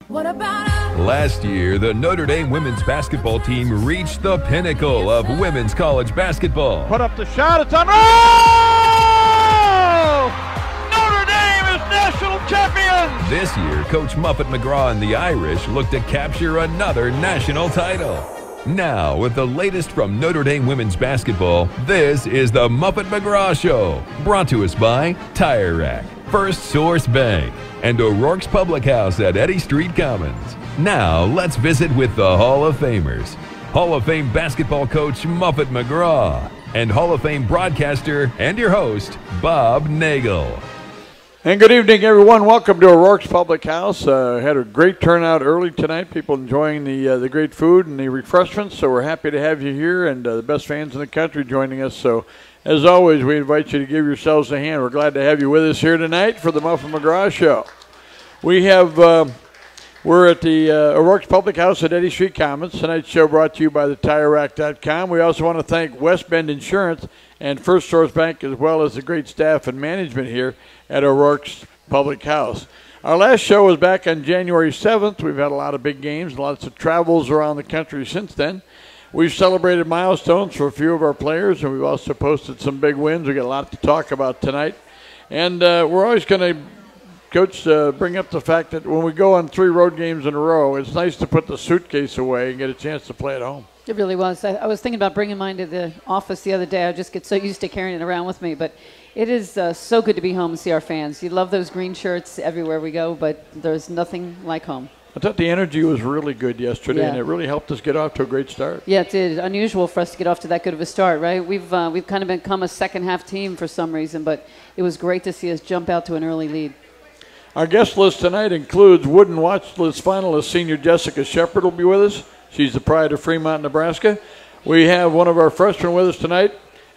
What about us? Last year, the Notre Dame women's basketball team reached the pinnacle of women's college basketball. Put up the shot, it's on. Oh! Notre Dame is national champions! This year, Coach Muffet McGraw and the Irish look to capture another national title. Now, with the latest from Notre Dame women's basketball, this is the Muffet McGraw Show, brought to us by Tire Rack, First Source Bank, and O'Rourke's Public House at Eddy Street Commons. Now, let's visit with the Hall of Famers. Hall of Fame basketball coach Muffet McGraw and Hall of Fame broadcaster and your host, Bob Nagel. And good evening, everyone. Welcome to O'Rourke's Public House. Had a great turnout early tonight. People enjoying the great food and the refreshments. So we're happy to have you here, and the best fans in the country joining us. So, as always, we invite you to give yourselves a hand. We're glad to have you with us here tonight for the Muffet McGraw Show. We're at the O'Rourke's Public House at Eddy Street Commons. Tonight's show brought to you by the TireRack.com. We also want to thank West Bend Insurance and First Source Bank, as well as the great staff and management here at O'Rourke's Public House. Our last show was back on January 7th. We've had a lot of big games, lots of travels around the country since then. We've celebrated milestones for a few of our players, and we've also posted some big wins. We've got a lot to talk about tonight. And we're always going to, Coach, bring up the fact that when we go on 3 road games in a row, it's nice to put the suitcase away and get a chance to play at home. It really was. I was thinking about bringing mine to the office the other day. I just get so used to carrying it around with me. But it is so good to be home and see our fans. You love those green shirts everywhere we go, but there's nothing like home. I thought the energy was really good yesterday, and it really helped us get off to a great start. Yeah, it did. Unusual for us to get off to that good of a start, right? We've kind of become a second-half team for some reason, but it was great to see us jump out to an early lead. Our guest list tonight includes Wooden Watch List finalist senior Jessica Shepard will be with us. She's the pride of Fremont, Nebraska. We have one of our freshmen with us tonight.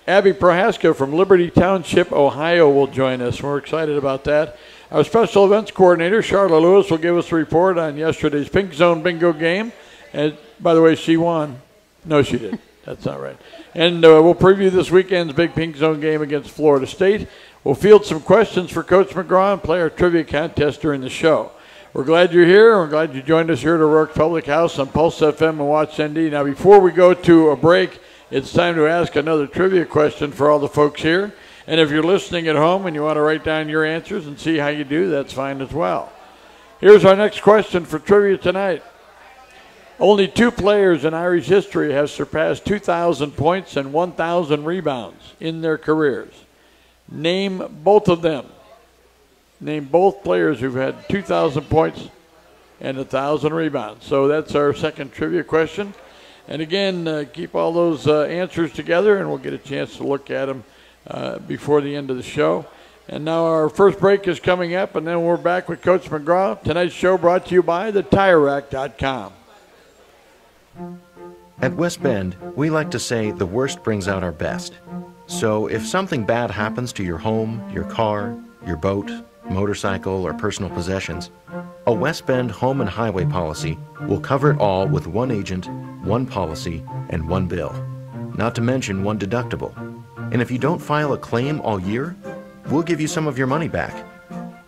Abbey Prohaska from Liberty Township, Ohio will join us. We're excited about that. Our special events coordinator, Charlotte Lewis, will give us a report on yesterday's Pink Zone Bingo game. And, by the way, she won. No, she didn't. That's not right. And we'll preview this weekend's big Pink Zone game against Florida State. We'll field some questions for Coach McGraw and play our trivia contest during the show. We're glad you're here. We're glad you joined us here at O'Rourke's Public House on Pulse FM and Watch ND. Now, before we go to a break, it's time to ask another trivia question for all the folks here. And if you're listening at home and you want to write down your answers and see how you do, that's fine as well. Here's our next question for trivia tonight. Only 2 players in Irish history have surpassed 2,000 points and 1,000 rebounds in their careers. Name both of them. Name both players who've had 2,000 points and 1,000 rebounds. So that's our second trivia question. And again, keep all those answers together, and we'll get a chance to look at them before the end of the show. And now our first break is coming up, and then we're back with Coach McGraw. Tonight's show brought to you by the TireRack.com. At West Bend, we like to say the worst brings out our best. So if something bad happens to your home, your car, your boat, motorcycle, or personal possessions, a West Bend home and highway policy will cover it all with one agent, one policy, and one bill. Not to mention one deductible. And if you don't file a claim all year, we'll give you some of your money back.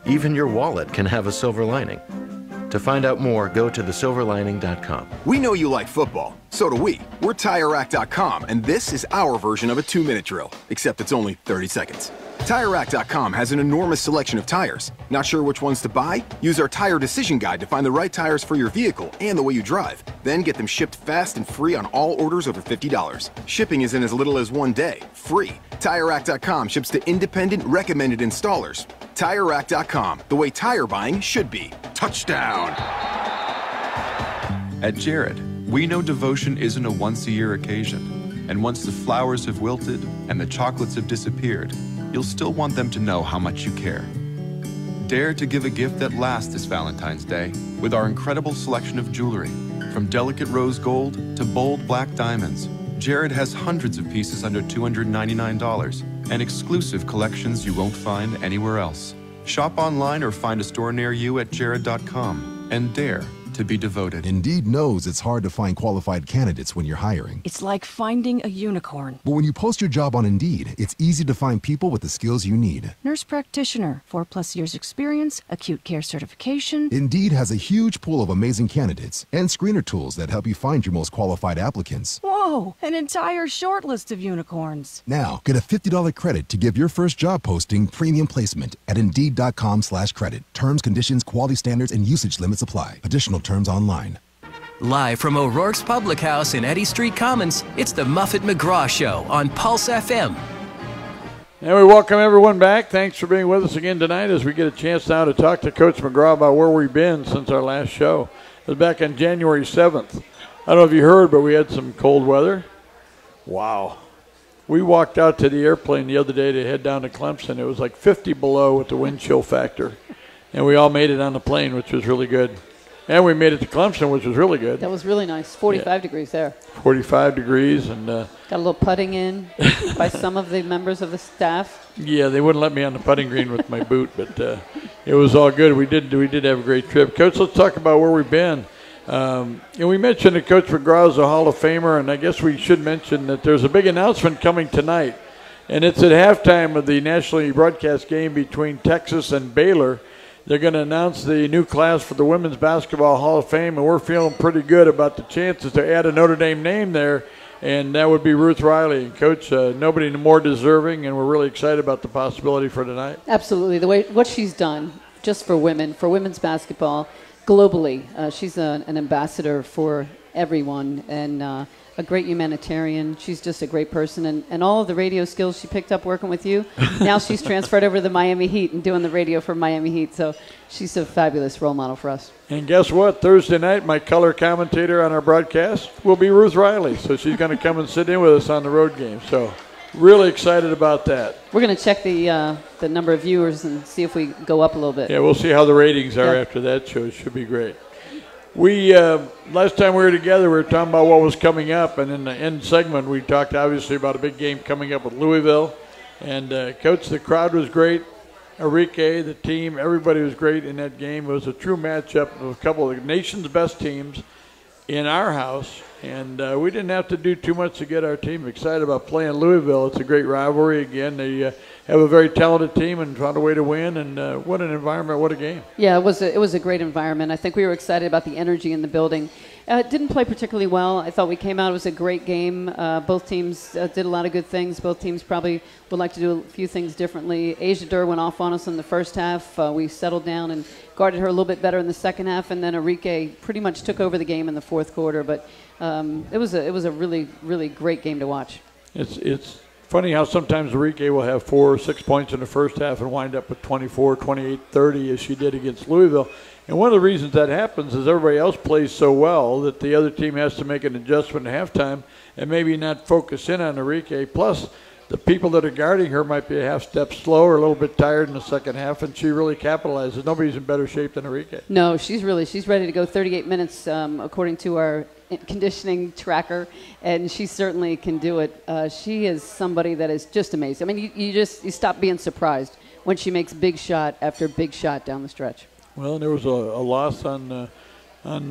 Even your wallet can have a silver lining. To find out more, go to thesilverlining.com. We know you like football. So do we. We're TireRack.com, and this is our version of a 2-minute drill, except it's only 30 seconds. TireRack.com has an enormous selection of tires. Not sure which ones to buy? Use our tire decision guide to find the right tires for your vehicle and the way you drive. Then get them shipped fast and free on all orders over $50. Shipping is in as little as 1 day, free. TireRack.com ships to independent, recommended installers. TireRack.com, the way tire buying should be. Touchdown! At Jared, we know devotion isn't a once-a-year occasion. And once the flowers have wilted and the chocolates have disappeared, you'll still want them to know how much you care. Dare to give a gift that lasts this Valentine's Day with our incredible selection of jewelry. From delicate rose gold to bold black diamonds, Jared has hundreds of pieces under $299 and exclusive collections you won't find anywhere else. Shop online or find a store near you at jared.com and dare to be devoted. Indeed knows it's hard to find qualified candidates when you're hiring. It's like finding a unicorn. But when you post your job on Indeed, it's easy to find people with the skills you need. Nurse practitioner, 4+ years experience, acute care certification. Indeed has a huge pool of amazing candidates and screener tools that help you find your most qualified applicants. Whoa, an entire short list of unicorns. Now, get a $50 credit to give your first job posting premium placement at Indeed.com/credit. Terms, conditions, quality standards, and usage limits apply. Additional terms online. Live from O'Rourke's Public House in Eddy Street Commons, it's the Muffet McGraw Show on Pulse FM. And we welcome everyone back. Thanks for being with us again tonight as we get a chance now to talk to Coach McGraw about where we've been since our last show. It was back on January 7th. I don't know if you heard, but we had some cold weather. Wow. We walked out to the airplane the other day to head down to Clemson. It was like 50 below with the wind chill factor. And we all made it on the plane, which was really good. And we made it to Clemson, which was really good. That was really nice. 45 degrees there. 45 degrees. And got a little putting in by some of the members of the staff. Yeah, they wouldn't let me on the putting green with my boot, but it was all good. We did have a great trip. Coach, let's talk about where we've been. And we mentioned that Coach McGraw is a Hall of Famer, and I guess we should mention that there's a big announcement coming tonight. And it's at halftime of the nationally broadcast game between Texas and Baylor. They're going to announce the new class for the Women's Basketball Hall of Fame, and we're feeling pretty good about the chances to add a Notre Dame name there, and that would be Ruth Riley. And Coach, nobody more deserving, and we're really excited about the possibility for tonight. Absolutely. What she's done just for women, for women's basketball globally. She's an ambassador for everyone and a great humanitarian. She's just a great person. And all of the radio skills she picked up working with you, now she's transferred over to the Miami Heat and doing the radio for Miami Heat. So she's a fabulous role model for us. And guess what? Thursday night, my color commentator on our broadcast will be Ruth Riley. So she's going to come and sit in with us on the road game. So really excited about that. We're going to check the number of viewers and see if we go up a little bit. Yeah, we'll see how the ratings are after that show. It should be great. We last time we were together, we were talking about what was coming up, and in the end segment, we talked obviously about a big game coming up with Louisville. And Coach, the crowd was great. Enrique, the team, everybody was great in that game. It was a true matchup of a couple of the nation's best teams in our house, and we didn't have to do too much to get our team excited about playing Louisville. It's a great rivalry. Again, they have a very talented team and found a way to win, and what an environment, what a game. Yeah, it was a great environment. I think we were excited about the energy in the building. Didn't play particularly well. I thought we came out, it was a great game. Both teams did a lot of good things. Both teams probably would like to do a few things differently. Asia Durr went off on us in the first half. We settled down and guarded her a little bit better in the second half, and then Enrique pretty much took over the game in the fourth quarter. But it was a really, really great game to watch. It's funny how sometimes Enrique will have 4 or 6 points in the first half and wind up with 24, 28, 30 as she did against Louisville. And one of the reasons that happens is everybody else plays so well that the other team has to make an adjustment at halftime and maybe not focus in on Enrique. Plus, the people that are guarding her might be a half step slow or a little bit tired in the second half, and she really capitalizes. Nobody's in better shape than Enrique. No, she's ready to go 38 minutes according to our conditioning tracker, and she certainly can do it. She is somebody that is just amazing. I mean, you stop being surprised when she makes big shot after big shot down the stretch. Well, there was a loss on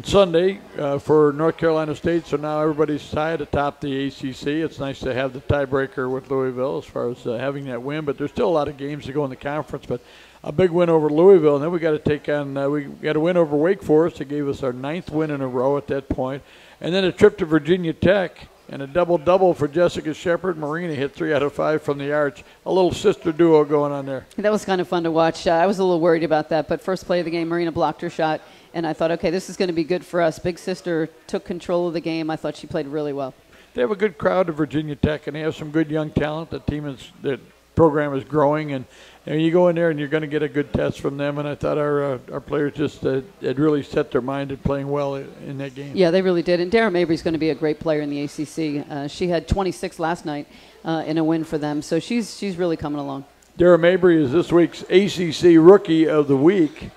Sunday for North Carolina State, so now everybody's tied atop the ACC. It's nice to have the tiebreaker with Louisville as far as having that win, but there's still a lot of games to go in the conference. But a big win over Louisville, and then we got to take on we got a win over Wake Forest. It gave us our 9th win in a row at that point, and then a trip to Virginia Tech. And a double-double for Jessica Shepard. Marina hit 3 out of 5 from the arch. A little sister duo going on there. That was kind of fun to watch. I was a little worried about that, but first play of the game, Marina blocked her shot, and I thought, okay, this is going to be good for us. Big sister took control of the game. I thought she played really well. They have a good crowd at Virginia Tech, and they have some good young talent. The program is growing, and you go in there and you're going to get a good test from them. And I thought our players just had really set their mind at playing well in that game. Yeah, they really did. And Dara Mabry's going to be a great player in the ACC. She had 26 last night in a win for them, so she's really coming along. Dara Mabry is this week's ACC Rookie of the Week,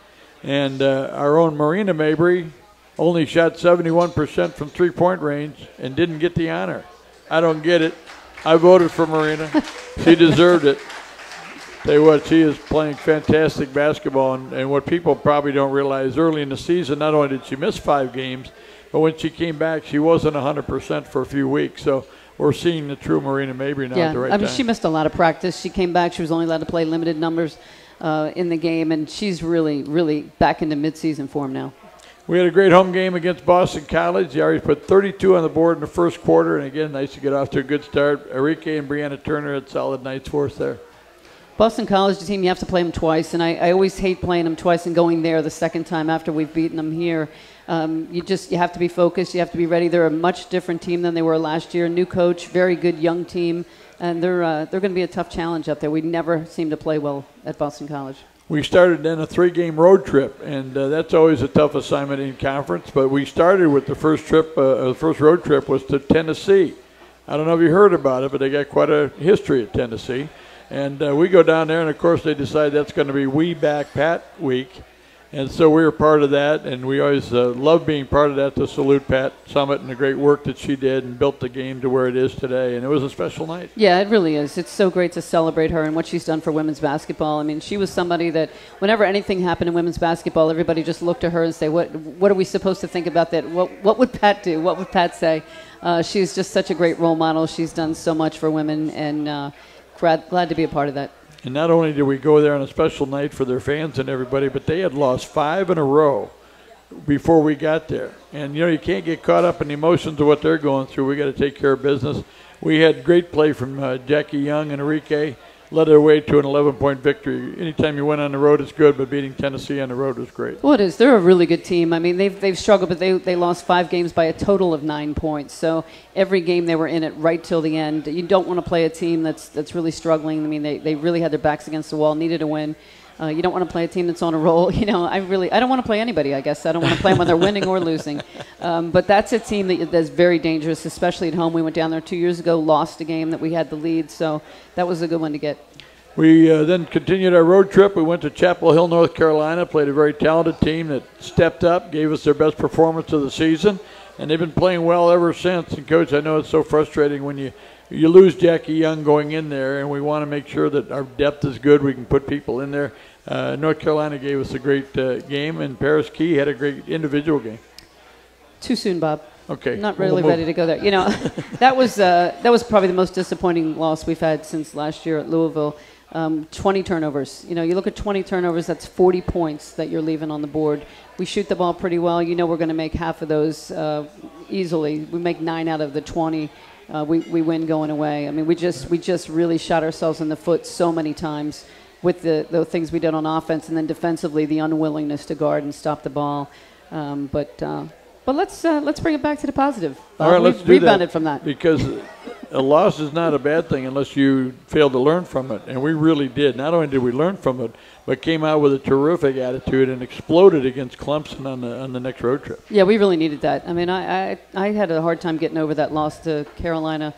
and our own Marina Mabry only shot 71% from three-point range and didn't get the honor. I don't get it. I voted for Marina. She deserved it. Tell you what, she is playing fantastic basketball, and what people probably don't realize, early in the season, not only did she miss 5 games, but when she came back, she wasn't 100% for a few weeks. So we're seeing the true Marina Mabry now at the right time. She missed a lot of practice. She came back. She was only allowed to play limited numbers in the game, and she's really, really back into midseason form now. We had a great home game against Boston College. The Irish put 32 on the board in the first quarter, and again, nice to get off to a good start. Enrique and Brianna Turner had solid nights for us there. Boston College, the team, you have to play them twice, and I always hate playing them twice and going there the second time after we've beaten them here. You have to be focused. You have to be ready. They're a much different team than they were last year. New coach, very good young team, and they're going to be a tough challenge up there. We never seem to play well at Boston College. We started then a 3-game road trip, and that's always a tough assignment in conference. But we started with the first trip. The first road trip was to Tennessee. I don't know if you heard about it, but they got quite a history at Tennessee. And we go down there, and, of course, they decide that's going to be We Back Pat week. And so we were part of that, and we always love being part of that to salute Pat Summitt and the great work that she did and built the game to where it is today. And it was a special night. Yeah, it really is. It's so great to celebrate her and what she's done for women's basketball. I mean, she was somebody that whenever anything happened in women's basketball, everybody just looked to her and say, what are we supposed to think about that? What would Pat do? What would Pat say? She's just such a great role model. She's done so much for women, and glad to be a part of that. And not only did we go there on a special night for their fans and everybody, but they had lost 5 in a row before we got there. And, you can't get caught up in the emotions of what they're going through. We got to take care of business. We had great play from Jackie Young and Enrique, led their way to an 11-point victory. Anytime you went on the road, it's good, but beating Tennessee on the road was great. Well, it is. They're a really good team. I mean, they've struggled, but they lost 5 games by a total of 9 points. So every game they were in it right till the end. You don't want to play a team that's really struggling. I mean, they really had their backs against the wall, needed a win. You don't want to play a team that's on a roll. I don't want to play anybody, I guess. I don't want to play them when they're winning or losing. But that's a team that's very dangerous, especially at home. We went down there 2 years ago, lost a game that we had the lead, so that was a good one to get. We then continued our road trip. We went to Chapel Hill, North Carolina, played a very talented team that stepped up, gave us their best performance of the season, and they've been playing well ever since. And, Coach, I know it's so frustrating when you lose Jackie Young going in there, and we want to make sure that our depth is good. We can put people in there. North Carolina gave us a great game, and Paris Key had a great individual game. Too soon, Bob. Okay. Not really ready to go there. That was probably the most disappointing loss we've had since last year at Louisville. 20 turnovers. You look at 20 turnovers, that's 40 points that you're leaving on the board. We shoot the ball pretty well. We're going to make half of those easily. We make 9 out of the 20. We win going away. I mean, we just really shot ourselves in the foot so many times with the things we did on offense, and then defensively the unwillingness to guard and stop the ball. But let's bring it back to the positive. All right, let's do rebounded that, from that. Because a loss is not a bad thing unless you fail to learn from it, and we really did. Not only did we learn from it, but came out with a terrific attitude and exploded against Clemson on the next road trip. Yeah, we really needed that. I mean, I had a hard time getting over that loss to Carolina.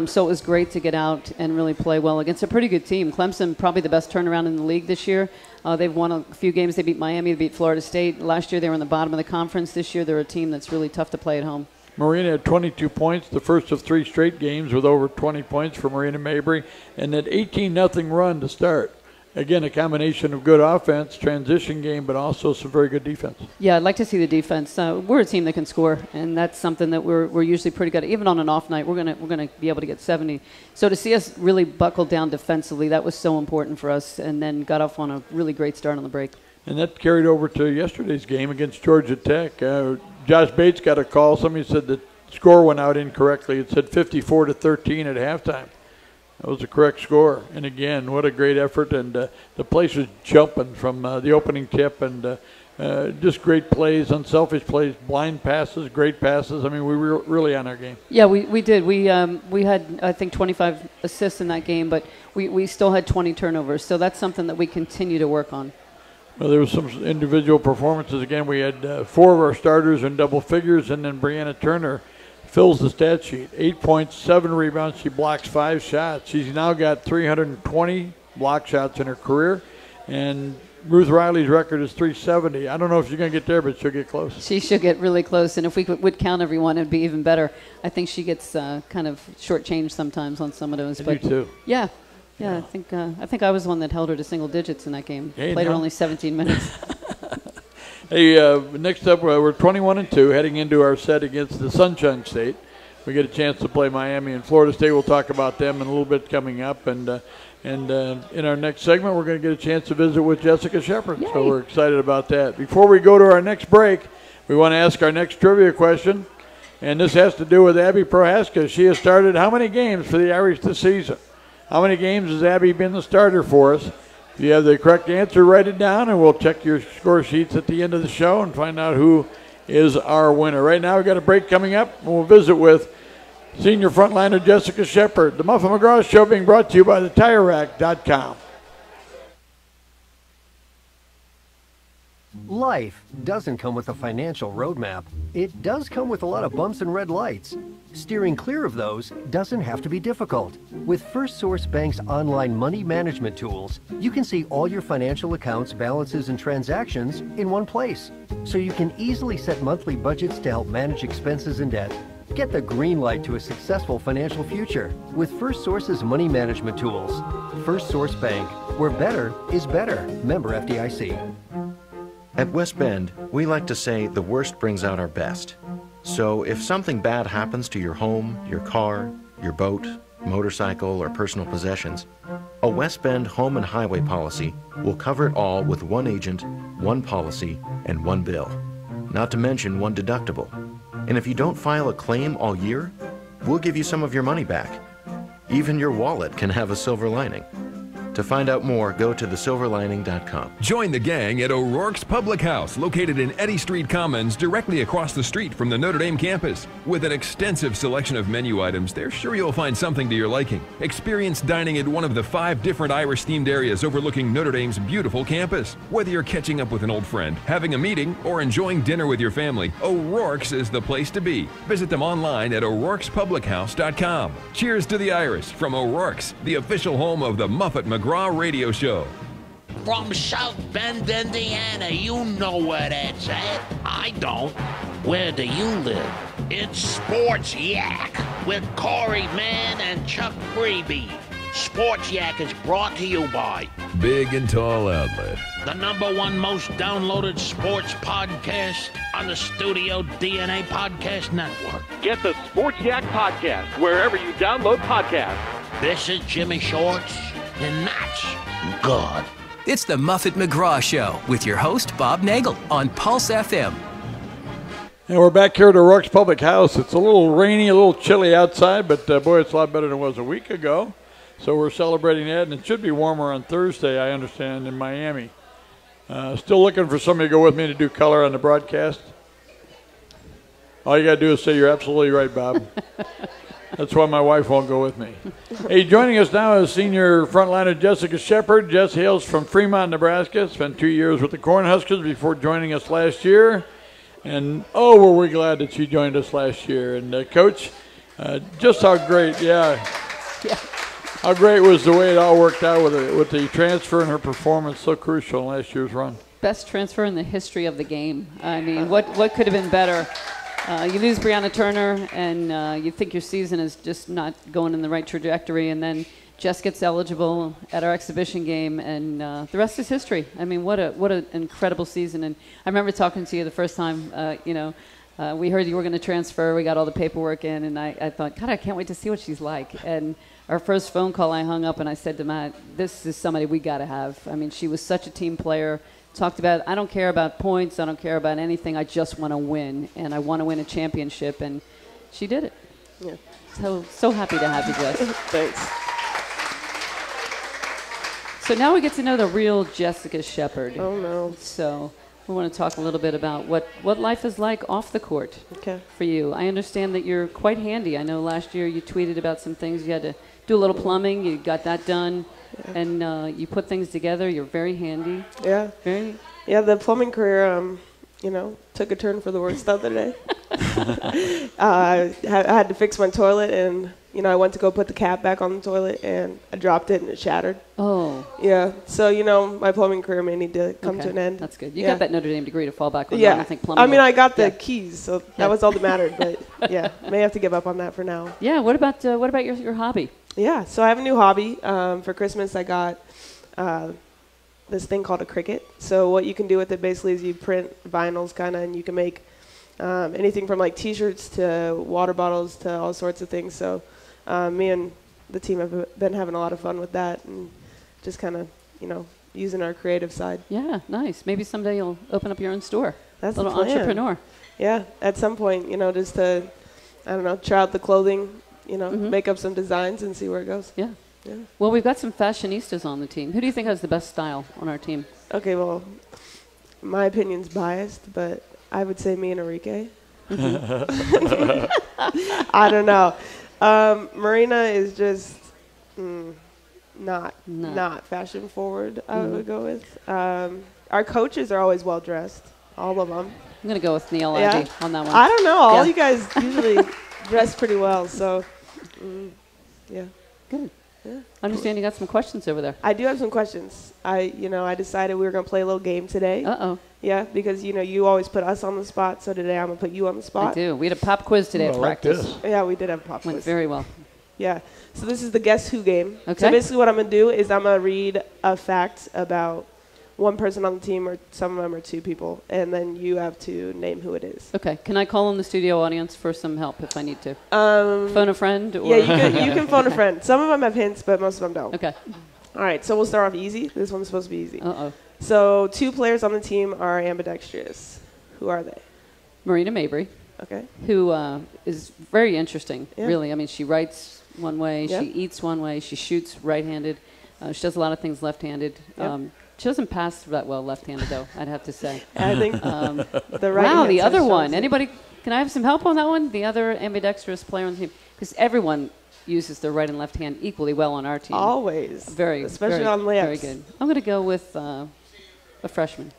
So it was great to get out and really play well against a pretty good team. Clemson, probably the best turnaround in the league this year. They've won a few games. They beat Miami. They beat Florida State. Last year they were in the bottom of the conference. This year they're a team that's really tough to play at home. Marina had 22 points, the first of 3 straight games with over 20 points for Marina Mabry, and that 18-0 run to start. Again, a combination of good offense, transition game, but also some very good defense. Yeah, I'd like to see the defense. We're a team that can score, and that's something that we're usually pretty good at. Even on an off night, we're gonna be able to get 70. So to see us really buckle down defensively, that was so important for us, and then got off on a really great start on the break. And that carried over to yesterday's game against Georgia Tech. Josh Bates got a call. Somebody said the score went out incorrectly. It said 54-13 at halftime. That was the correct score. And again, what a great effort. And the place was jumping from the opening tip, and just great plays, unselfish plays, blind passes, great passes. I mean, we were really on our game. Yeah, we did. We had, I think, 25 assists in that game, but we still had 20 turnovers. So that's something that we continue to work on. Well, there was some individual performances. Again, we had 4 of our starters in double figures, and then Brianna Turner fills the stat sheet. 8 points, 7 rebounds. She blocks 5 shots. She's now got 320 block shots in her career, and Ruth Riley's record is 370. I don't know if she's going to get there, but she'll get close. She should get really close, and if we would count everyone, it'd be even better. I think she gets kind of shortchanged sometimes on some of those. I do too. Yeah. Yeah, I think I was the one that held her to single digits in that game. Hey, Played her only 17 minutes. Hey, next up, we're 21-2, heading into our set against the Sunshine State. We get a chance to play Miami and Florida State. We'll talk about them in a little bit coming up. And in our next segment, we're going to get a chance to visit with Jessica Shepard. Yay. So we're excited about that. Before we go to our next break, we want to ask our next trivia question. And this has to do with Abbey Prohaska. She has started how many games for the Irish this season? How many games has Abbey been the starter for us? If you have the correct answer, write it down, and we'll check your score sheets at the end of the show and find out who is our winner. Right now, we've got a break coming up, and we'll visit with senior frontliner Jessica Shepard. The Muffet McGraw Show being brought to you by the TireRack.com. Life doesn't come with a financial roadmap. It does come with a lot of bumps and red lights. Steering clear of those doesn't have to be difficult. With First Source Bank's online money management tools, you can see all your financial accounts, balances, and transactions in one place. So you can easily set monthly budgets to help manage expenses and debt. Get the green light to a successful financial future with First Source's money management tools. First Source Bank, where better is better. Member FDIC. At West Bend, we like to say the worst brings out our best. So if something bad happens to your home, your car, your boat, motorcycle, or personal possessions, a West Bend home and highway policy will cover it all with one agent, one policy, and one bill. Not to mention one deductible. And if you don't file a claim all year, we'll give you some of your money back. Even your wallet can have a silver lining. To find out more, go to thesilverlining.com. Join the gang at O'Rourke's Public House, located in Eddy Street Commons, directly across the street from the Notre Dame campus. With an extensive selection of menu items, they're sure you'll find something to your liking. Experience dining at one of the 5 different Irish-themed areas overlooking Notre Dame's beautiful campus. Whether you're catching up with an old friend, having a meeting, or enjoying dinner with your family, O'Rourke's is the place to be. Visit them online at o'rourkespublichouse.com. Cheers to the Irish from O'Rourke's, the official home of the Muffet McGraw Radio Show. From South Bend, Indiana, you know where that's at. I don't. Where do you live? It's Sports Yak with Corey Mann and Chuck Freebie. Sports Yak is brought to you by Big and Tall Outlet, the #1 most downloaded sports podcast on the Studio DNA Podcast Network. Get the Sports Yak Podcast wherever you download podcasts. This is Jimmy Shorts, and that's good. It's the Muffet McGraw Show with your host, Bob Nagel, on Pulse FM. And we're back here at O'Rourke's Public House. It's a little rainy, a little chilly outside, but boy, it's a lot better than it was a week ago. So we're celebrating that, and it should be warmer on Thursday, I understand, in Miami. Still looking for somebody to go with me to do color on the broadcast. All you got to do is say you're absolutely right, Bob. That's why my wife won't go with me. Hey, joining us now is senior frontliner Jessica Shepard. Jess hails from Fremont, Nebraska. Spent 2 years with the Cornhuskers before joining us last year. And, oh, were we glad that she joined us last year. And, Coach, just how great, how great was the way it all worked out with the transfer and her performance, so crucial in last year's run. Best transfer in the history of the game. I mean, what could have been better? You lose Brianna Turner, and you think your season is just not going in the right trajectory, and then Jess gets eligible at our exhibition game, and the rest is history. I mean, what an incredible season. And I remember talking to you the first time, we heard you were going to transfer. We got all the paperwork in, and I thought, God, I can't wait to see what she's like. And our first phone call, I hung up, and I said to Matt, this is somebody we got to have. I mean, she was such a team player. Talked about, I don't care about points, I don't care about anything, I just want to win, and I want to win a championship, and she did it. Yeah. So happy to have you, Jess. Thanks. So now we get to know the real Jessica Shepard. Oh, no. So we want to talk a little bit about what life is like off the court for you. I understand that you're quite handy. I know last year you tweeted about some things. You had to do a little plumbing. You got that done. Yeah. And you put things together. You're very handy. Yeah. Yeah, the plumbing career, took a turn for the worse the other day. I had to fix my toilet, and, I went to go put the cap back on the toilet, and I dropped it, and it shattered. Oh. Yeah. So, my plumbing career may need to come to an end. That's good. You got that Notre Dame degree to fall back on. Yeah. I don't think plumbing. I mean, I got the keys, so that was all that mattered. But, yeah, may have to give up on that for now. Yeah. What about your hobby? Yeah, so I have a new hobby. For Christmas, I got this thing called a Cricut. So what you can do with it basically is you print vinyls kind of, and you can make anything from like T-shirts to water bottles to all sorts of things. So me and the team have been having a lot of fun with that and just kind of, using our creative side. Yeah, nice. Maybe someday you'll open up your own store. That's a little the plan. entrepreneur. Yeah, at some point, just to, I don't know, try out the clothing, make up some designs and see where it goes. Yeah. Yeah. Well, we've got some fashionistas on the team. Who do you think has the best style on our team? Okay, well, my opinion's biased, but I would say me and Enrique. I don't know. Marina is just not fashion forward, I would go with. Our coaches are always well dressed, all of them. I'm going to go with Neil Ivey on that one. I don't know. All you guys usually dress pretty well, so yeah. Good. Yeah. I understand you got some questions over there. I do have some questions. I decided we were going to play a little game today. Uh-oh. Yeah, because, you always put us on the spot, so today I'm going to put you on the spot. I do. We had a pop quiz today at practice. Yeah, we did have a pop quiz. Went very well. Yeah. So this is the Guess Who game. Okay. So basically what I'm going to do is I'm going to read a fact about one person on the team, or some of them are two people, and then you have to name who it is. Okay. Can I call on the studio audience for some help if I need to? Phone a friend? Or Yeah, you can phone a friend. Some of them have hints, but most of them don't. Okay. All right, so we'll start off easy. This one's supposed to be easy. Uh-oh. So 2 players on the team are ambidextrous. Who are they? Marina Mabry. Okay. Who is very interesting, Yeah. really. I mean, she writes one way, Yep. she eats one way, she shoots right-handed. She does a lot of things left-handed. Yep. She doesn't pass that well left-handed, though, I'd have to say. I think the right. Wow, the other one. Anybody, can I have some help on that one? The other ambidextrous player on the team? Because everyone uses their right and left hand equally well on our team. Always. Especially on layups. Very good. I'm going to go with a freshman.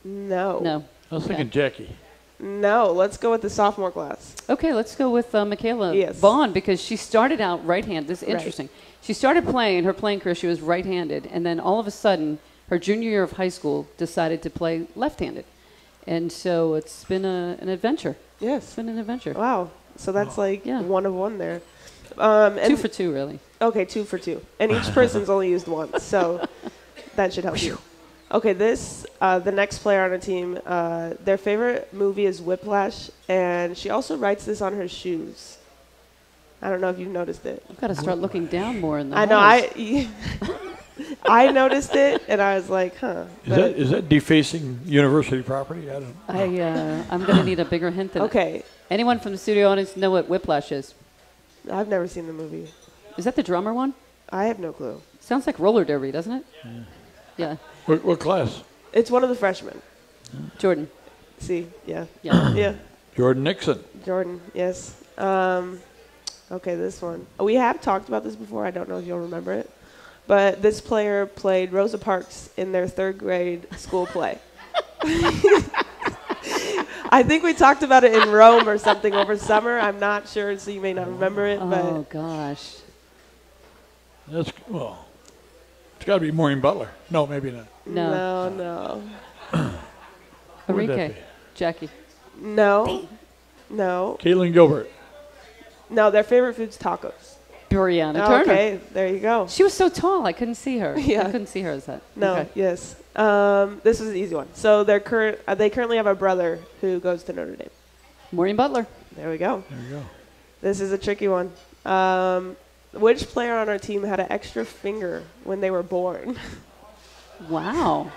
No. No. I was thinking Jackie. No, let's go with the sophomore class. Okay, let's go with Michaela Yes. Vaughn, because she started out right-handed. This is Right. interesting. She started playing, her playing career, she was right-handed, and then all of a sudden, her junior year of high school, decided to play left-handed. And so it's been an adventure. Yes. It's been an adventure. Wow. So that's Yeah. 1 of 1 there. 2 for 2, really. Okay, 2 for 2. And each person's only used once, so that should help you. Okay, the next player on our team, their favorite movie is Whiplash, and she also writes this on her shoes. I don't know if you've noticed it. I've got to start looking down more in the I know. house. I noticed it, and I was like, huh. Is that defacing university property? I don't know. I'm going to need a bigger hint than Okay. Anyone from the studio audience know what Whiplash is? I've never seen the movie. Is that the drummer one? I have no clue. Sounds like roller derby, doesn't it? Yeah. What class? It's one of the freshmen. Jordan. See, yeah. Yeah. Yeah. Jordan Nixon. Jordan, yes. Okay, this one. We have talked about this before. I don't know if you'll remember it. But this player played Rosa Parks in their 3rd grade school play. I think we talked about it in Rome or something over summer. I'm not sure, so you may not remember it. Oh, gosh. It's got to be Maureen Butler. No, maybe not. No. Who would that Enrique. be? Jackie. No. Caitlin Gilbert. No, their favorite food's tacos. Brianna Turner. Okay, there you go. She was so tall, I couldn't see her. Yeah. I couldn't see her as that. No, Okay. yes. This is an easy one. So they currently have a brother who goes to Notre Dame. Maureen Butler. There we go. There you go. This is a tricky one. Which player on our team had an extra finger when they were born? Wow.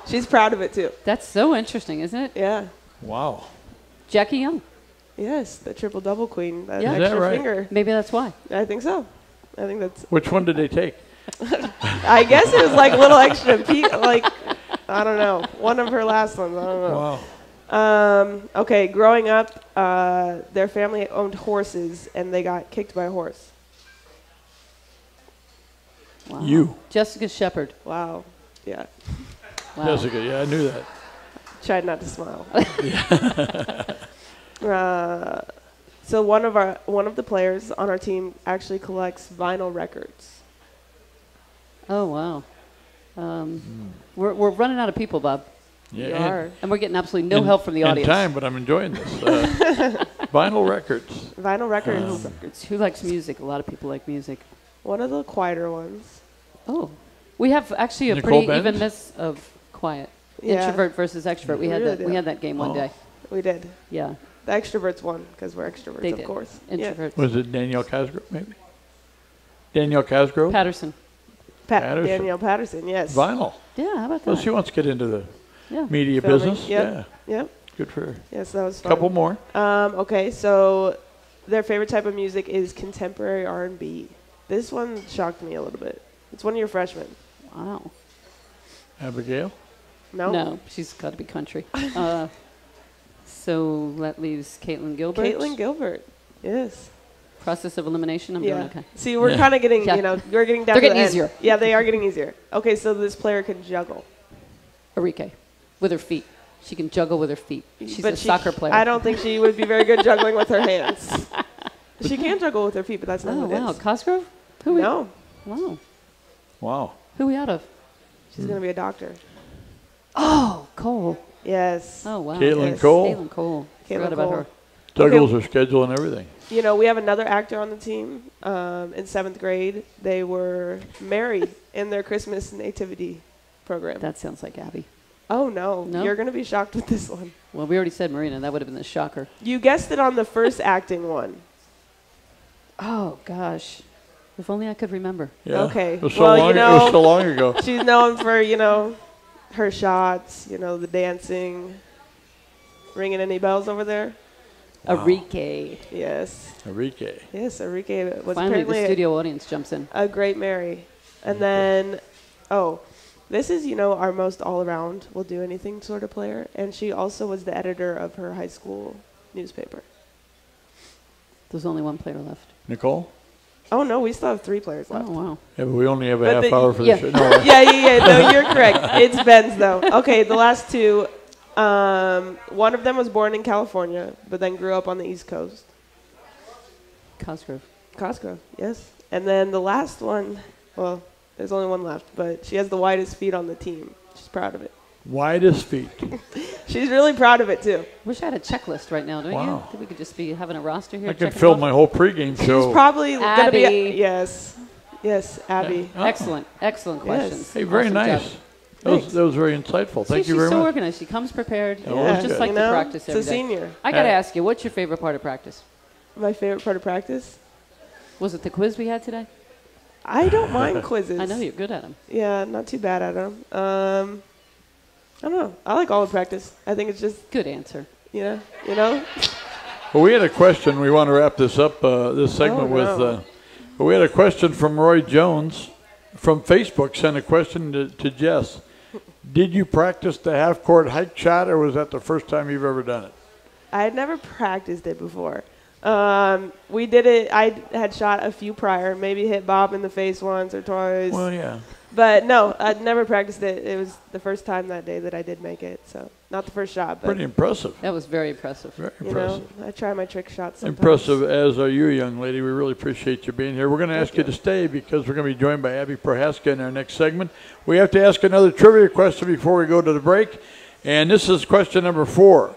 She's proud of it, too. That's so interesting, isn't it? Yeah. Wow. Jackie Young. Yes, the triple-double queen. That Yeah. Is that extra right? finger. Maybe that's why. I think so. I think that's... Which one did they take? I guess it was like a little extra, I don't know. One of her last ones. I don't know. Wow. Okay, growing up, their family owned horses, and they got kicked by a horse. Wow. You. Jessica Shepard. Wow. Yeah. Wow. Jessica, yeah, I knew that. Tried not to smile. So one of the players on our team actually collects vinyl records. Oh, wow. We're running out of people, Bob. Yeah, You are. And we're getting absolutely no help from the audience. In time, but I'm enjoying this. Vinyl records. Vinyl records. Vinyl records. Who likes music? A lot of people like music. One of the quieter ones. Oh. We have actually a Nicole pretty Benz? even mix of quiet. Yeah. Introvert versus extrovert. We had really that. We do. had that game one day. We did. Yeah. The extroverts won because we're extroverts, They of did. course. Introverts. Was it Danielle Cosgrove, maybe? Danielle Cosgrove? Patterson. Patterson. Danielle Patterson, yes. Vinyl. Yeah, how about that? Well, she wants to get into the Yeah. media Filming. business. Yep. Yeah. Yep. Good for her. Yes, that was fun. Couple more. Okay, so their favorite type of music is contemporary R&B. This one shocked me a little bit. It's one of your freshmen. Wow. Abigail? No, she's got to be country. So that leaves Caitlin Gilbert. Caitlin Gilbert, yes. Process of elimination. I'm doing okay. See, we're kind of getting, Yeah. we're getting down They're to getting the end. easier. Yeah, they are getting easier. Okay, so this player can juggle. Enrique, with her feet. She can juggle with her feet. She's But a soccer player. I don't think she would be very good juggling with her hands. She can juggle with her feet, but that's not Oh, what it wow. is. Cosgrove? Who we? No, Wow. Wow. Who we out of? she's going to be a doctor. Oh, Cole. Yes. Oh, wow. Caitlin Yes. Cole. Caitlin Cole. Caitlin Forgot about Cole. her. Juggles her schedule and everything. You know, we have another actor on the team. In 7th grade, they were married in their Christmas nativity program. That sounds like Abby. Oh, no. No? You're going to be shocked with this one. Well, we already said Marina. That would have been the shocker. You guessed it on the first acting one. Oh, gosh. If only I could remember. Yeah. Okay. It was so Well, long, you know, it was so long ago. She's known for, her shots, the dancing. Ringing any bells over there? Wow. Enrique. Yes. Enrique. Yes, Enrique was Finally, apparently the studio audience jumps in. a great Mary. And then, this is, our most all-around will do anything sort of player. And she also was the editor of her high school newspaper. There's only one player left. Nicole? Oh, no, we still have 3 players left. Oh, wow. Yeah, but we only have a But half hour for yeah. the show. No, Yeah. No, you're correct. It's Ben's, though. Okay, the last 2. One of them was born in California, but then grew up on the East Coast. Cosgrove. Cosgrove, yes. And then the last one, well, there's only one left, but she has the widest feet on the team. She's proud of it. Widest feet. She's really proud of it, too. Wish I had a checklist right now, don't Wow. you? Think we could just be having a roster here. I could checking fill off? my whole pregame show. She's probably going to be, Abby. yes, Abby. Oh. Excellent questions. Hey, very Awesome nice. job. That was very insightful. Thank you she's very so much. organized. She comes prepared. Yeah. Just like to practice every It's a day. senior. I got to ask you, what's your favorite part of practice? My favorite part of practice? Was it the quiz we had today? I don't mind quizzes. I know you're good at them. Yeah, not too bad at them. I don't know. I like all of practice. I think it's just, Good answer. Well, we had a question. We want to wrap this up, this segment with. But we had a question from Roy Jones from Facebook. Sent a question to Jess. Did you practice the half-court hike shot, or was that the first time you've ever done it? I had never practiced it before. We did it. I had shot a few prior, maybe hit Bob in the face once or twice. Well, yeah. But no, I'd never practiced it. It was the first time that day that I did make it. So not the first shot, but Pretty impressive. That was very impressive. Very impressive. I try my trick shots sometimes. Impressive, as are you, young lady. We really appreciate you being here. We're going to ask you to stay because we're going to be joined by Abbey Prohaska in our next segment. We have to ask another trivia question before we go to the break. And this is question number 4.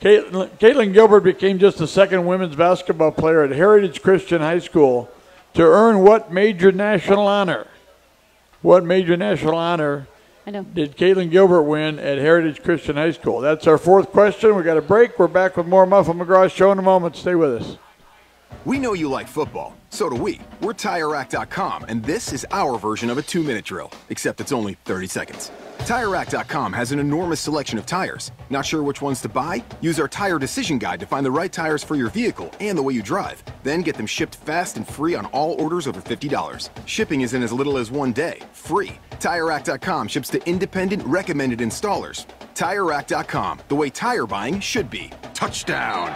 Caitlin Gilbert became just the second women's basketball player at Heritage Christian High School to earn what major national honor? What major national honor did Caitlin Gilbert win at Heritage Christian High School? That's our 4th question. We got a break. We're back with more Muffet McGraw Show in a moment. Stay with us. We know you like football. So do we. We're TireRack.com, and this is our version of a 2-minute drill, except it's only 30 seconds. TireRack.com has an enormous selection of tires. Not sure which ones to buy? Use our tire decision guide to find the right tires for your vehicle and the way you drive. Then get them shipped fast and free on all orders over $50. Shipping is in as little as 1 day, free. TireRack.com ships to independent, recommended installers. TireRack.com, the way tire buying should be. Touchdown!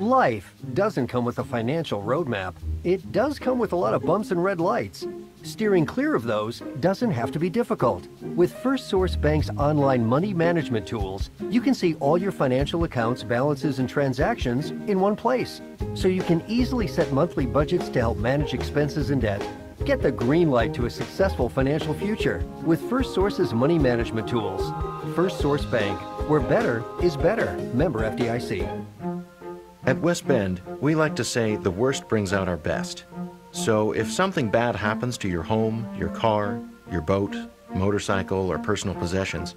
Life doesn't come with a financial roadmap. It does come with a lot of bumps and red lights. Steering clear of those doesn't have to be difficult. With First Source Bank's online money management tools, you can see all your financial accounts, balances, and transactions in one place. So you can easily set monthly budgets to help manage expenses and debt, Get the green light to a successful financial future with First Source's money management tools. First Source Bank, where better is better. Member FDIC. At West Bend, we like to say the worst brings out our best. So if something bad happens to your home, your car, your boat, motorcycle, or personal possessions,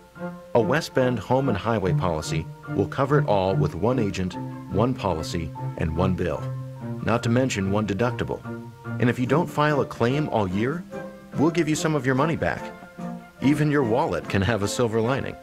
a West Bend home and highway policy will cover it all with one agent, one policy, and one bill. Not to mention one deductible. And if you don't file a claim all year, we'll give you some of your money back. Even your wallet can have a silver lining.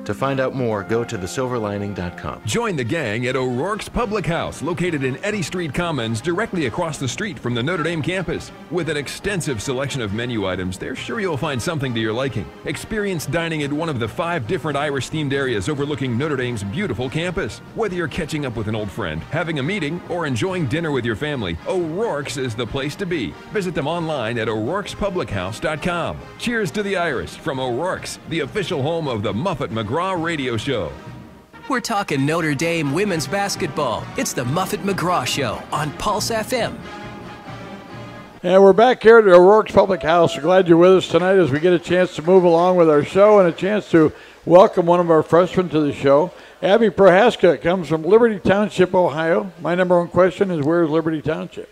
To find out more, go to thesilverlining.com. Join the gang at O'Rourke's Public House, located in Eddy Street Commons, directly across the street from the Notre Dame campus. With an extensive selection of menu items, they're sure you'll find something to your liking. Experience dining at one of the 5 different Irish-themed areas overlooking Notre Dame's beautiful campus. Whether you're catching up with an old friend, having a meeting, or enjoying dinner with your family, O'Rourke's is the place to be. Visit them online at o'rourkespublichouse.com. Cheers to the Irish from O'Rourke's, the official home of the Muffet McGraw radio show. We're talking Notre Dame women's basketball. It's the Muffet McGraw Show on Pulse FM. And we're back here at O'Rourke's Public House. We're glad you're with us tonight as we get a chance to move along with our show and a chance to welcome one of our freshmen to the show. Abbey Prohaska comes from Liberty Township, Ohio. My number one question is, where's Liberty Township?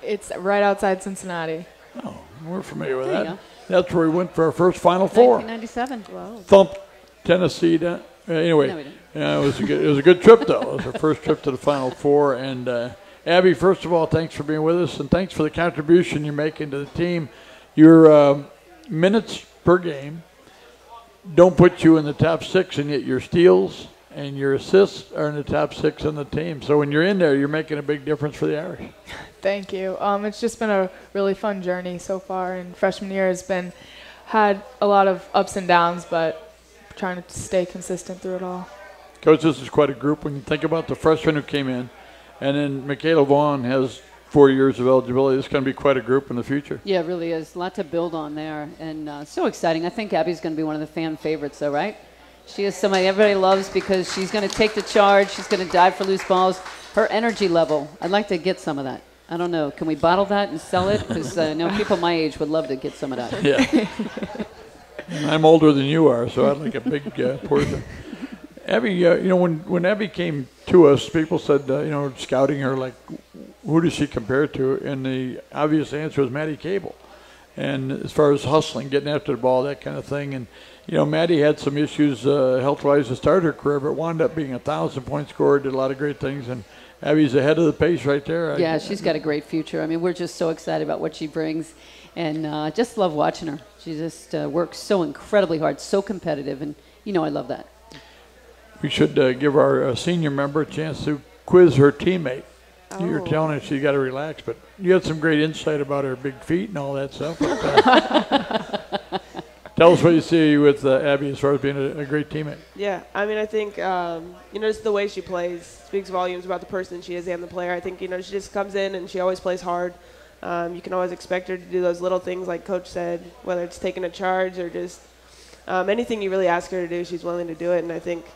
It's right outside Cincinnati. Oh, we're familiar with There you that. go. That's where we went for our first Final Four. 1997. Whoa. Thumped Tennessee down. Anyway, No, we didn't. yeah, it was a good trip, though. It was our first trip to the Final Four. And Abby, first of all, thanks for being with us, and thanks for the contribution you're making to the team. Your minutes per game don't put you in the top 6, and yet your steals and your assists are in the top 6 on the team. So when you're in there, you're making a big difference for the Irish. Thank you. It's just been a really fun journey so far, and freshman year has had a lot of ups and downs, but trying to stay consistent through it all. Coach, this is quite a group when you think about the freshmen who came in, and then Michaela Vaughn has 4 years of eligibility. It's going to be quite a group in the future. Yeah, it really is. A lot to build on there, and so exciting. I think Abby's going to be one of the fan favorites, though, right? She is somebody everybody loves because she's going to take the charge. She's going to dive for loose balls. Her energy level, I'd like to get some of that. I don't know. Can we bottle that and sell it? Because I know people my age would love to get some of that. Yeah. I'm older than you are, so I'd like a big portion. Abby, when Abby came to us, people said, scouting her, like, who does she compare to? And the obvious answer was Maddie Cable. And as far as hustling, getting after the ball, that kind of thing. And, Maddie had some issues health-wise to start her career, but wound up being a 1,000-point scorer, did a lot of great things. And Abby's ahead of the pace right there. Yeah, she's got a great future. I mean, we're just so excited about what she brings. And just love watching her. She just works so incredibly hard, so competitive, and I love that. We should give our senior member a chance to quiz her teammate. Oh. You're telling her she's got to relax, but you had some great insight about her big feet and all that stuff. Tell us what you see with Abby as far as being a great teammate. Yeah, I mean, I think, just the way she plays speaks volumes about the person she is and the player. I think, she just comes in and she always plays hard. You can always expect her to do those little things like Coach said, whether it's taking a charge or just anything you really ask her to do, she's willing to do it. And I think,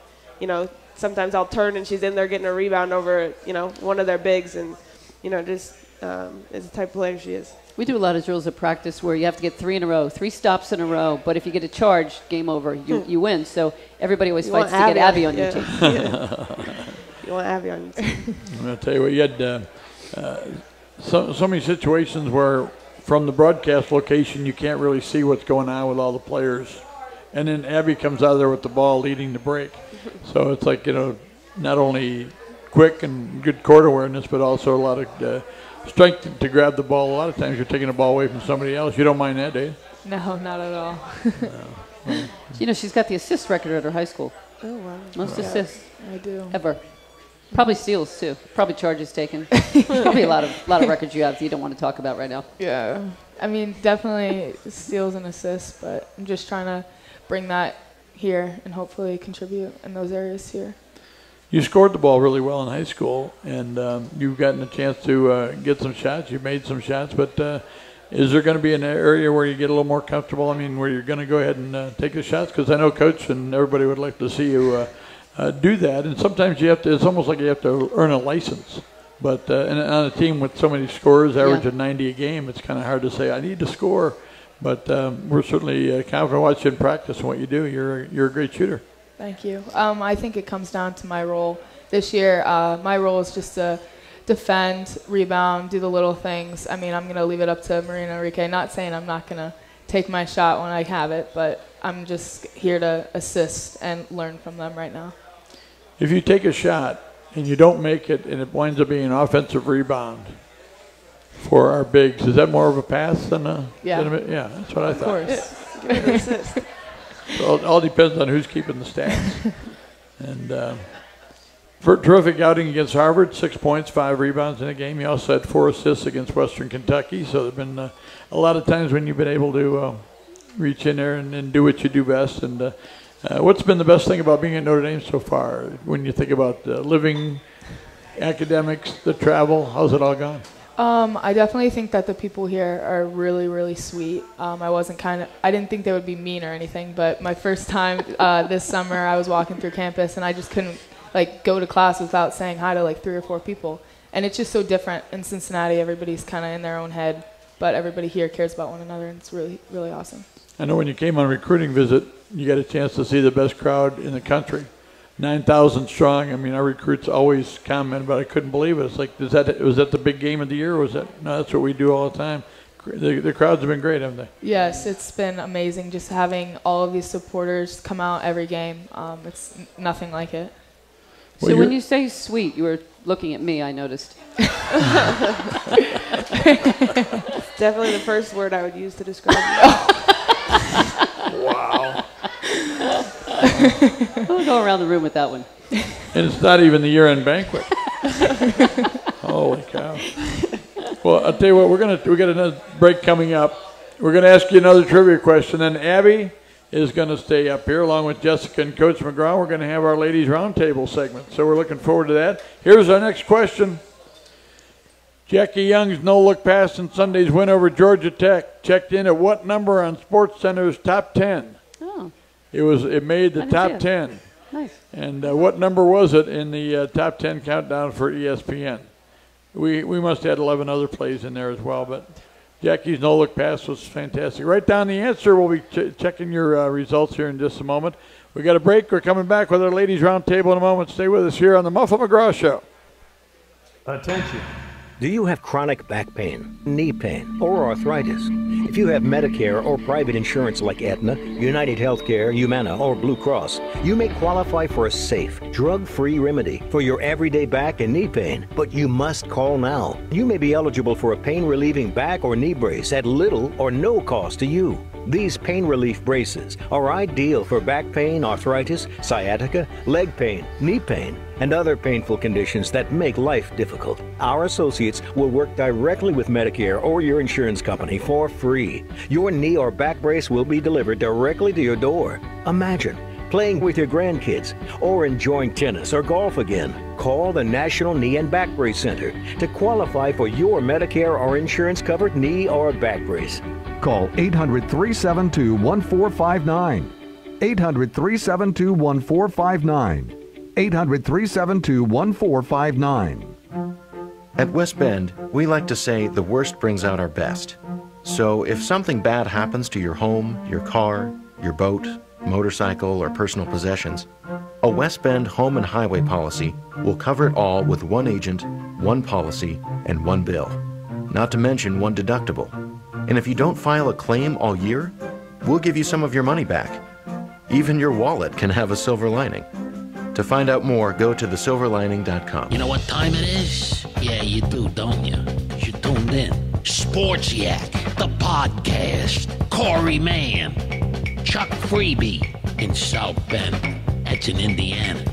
sometimes I'll turn and she's in there getting a rebound over, one of their bigs. And, just is the type of player she is. We do a lot of drills at practice where you have to get 3 in a row, 3 stops in a row. But if you get a charge, game over, you win. So everybody always fights to get Abby on your team. You want Abby on your team. I'm going to tell you what, you had so many situations where from the broadcast location you can't really see what's going on with all the players. And then Abby comes out of there with the ball leading the break. So it's like, not only quick and good court awareness, but also a lot of strength to grab the ball. A lot of times you're taking the ball away from somebody else. You don't mind that, do you? No, not at all. No. She's got the assist record at her high school. Oh, wow. Most assists. I do. Ever. Probably steals, too. Probably charges taken. Probably a lot of records you have that you don't want to talk about right now. Yeah. I mean, definitely steals and assists, but I'm just trying to bring that here and hopefully contribute in those areas here. You scored the ball really well in high school, and you've gotten a chance to get some shots. You've made some shots, but is there going to be an area where you get a little more comfortable? I mean, where you're going to go ahead and take the shots? Because I know Coach and everybody would like to see you do that. And sometimes you have to. It's almost like you have to earn a license But and on a team with so many scorers, averaging 90 a game, it's kind of hard to say, I need to score. But we're certainly confident watching in practice and what you do. You're a great shooter. Thank you. I think it comes down to my role. This year, my role is just to defend, rebound, do the little things. I mean, I'm going to leave it up to Marina Enrique. Not saying I'm not going to take my shot when I have it, but I'm just here to assist and learn from them right now. If you take a shot and you don't make it and it winds up being an offensive rebound for our bigs, is that more of a pass than a... Yeah. Yeah, that's what I thought. Of course. Give it an assist. So it all depends on who's keeping the stats. And for a terrific outing against Harvard, 6 points, 5 rebounds in a game. You also had 4 assists against Western Kentucky. So there have been a lot of times when you've been able to reach in there and do what you do best. And what's been the best thing about being at Notre Dame so far? When you think about living, academics, the travel, how's it all gone? I definitely think that the people here are really, really sweet. I didn't think they would be mean or anything, but my first time this summer, I was walking through campus and I just couldn't go to class without saying hi to 3 or 4 people. And it's just so different in Cincinnati. Everybody's kind of in their own head, but everybody here cares about one another, and it's really, really awesome. I know when you came on a recruiting visit, you got a chance to see the best crowd in the country. 9,000 strong. I mean, our recruits always comment, but I couldn't believe it. It's like, was that the big game of the year? Or was that? No, that's what we do all the time. The crowds have been great, haven't they? Yes, it's been amazing just having all of these supporters come out every game. It's nothing like it. So when you say sweet, you were looking at me, I noticed. Definitely the first word I would use to describe you. Wow. We'll go around the room with that one. And it's not even the year-end banquet. Holy cow. Well, I'll tell you what, we got another break coming up. We're going to ask you another trivia question. Then Abby is going to stay up here along with Jessica and Coach McGraw. We're going to have our ladies roundtable segment. So we're looking forward to that. Here's our next question. Jackie Young's no-look pass in Sunday's win over Georgia Tech checked in at what number on SportsCenter's top 10? Oh. It made the top 10. Nice. And what number was it in the top 10 countdown for ESPN? We must have had 11 other plays in there as well, but Jackie's no-look pass was fantastic. Write down the answer. We'll be checking your results here in just a moment. We got a break. We're coming back with our ladies roundtable in a moment. Stay with us here on the Muffet McGraw Show. Attention. Do you have chronic back pain, knee pain, or arthritis? If you have Medicare or private insurance like Aetna, United Healthcare, Humana, or Blue Cross, you may qualify for a safe, drug-free remedy for your everyday back and knee pain, but you must call now. You may be eligible for a pain-relieving back or knee brace at little or no cost to you. These pain relief braces are ideal for back pain, arthritis, sciatica, leg pain, knee pain, and other painful conditions that make life difficult. Our associates will work directly with Medicare or your insurance company for free. Your knee or back brace will be delivered directly to your door. Imagine playing with your grandkids or enjoying tennis or golf again. Call the National Knee and Back Brace Center to qualify for your Medicare or insurance-covered knee or back brace. Call 800-372-1459. 800-372-1459. 800-372-1459. At West Bend, we like to say the worst brings out our best. So if something bad happens to your home, your car, your boat, motorcycle, or personal possessions, a West Bend home and highway policy will cover it all with one agent, one policy, and one bill. Not to mention one deductible. And if you don't file a claim all year, we'll give you some of your money back. Even your wallet can have a silver lining. To find out more, go to thesilverlining.com. You know what time it is? Yeah, you do, don't you? 'Cause you tuned in. Sports Yak, the podcast. Corey Mann, Chuck Freebie in South Bend. That's in Indiana.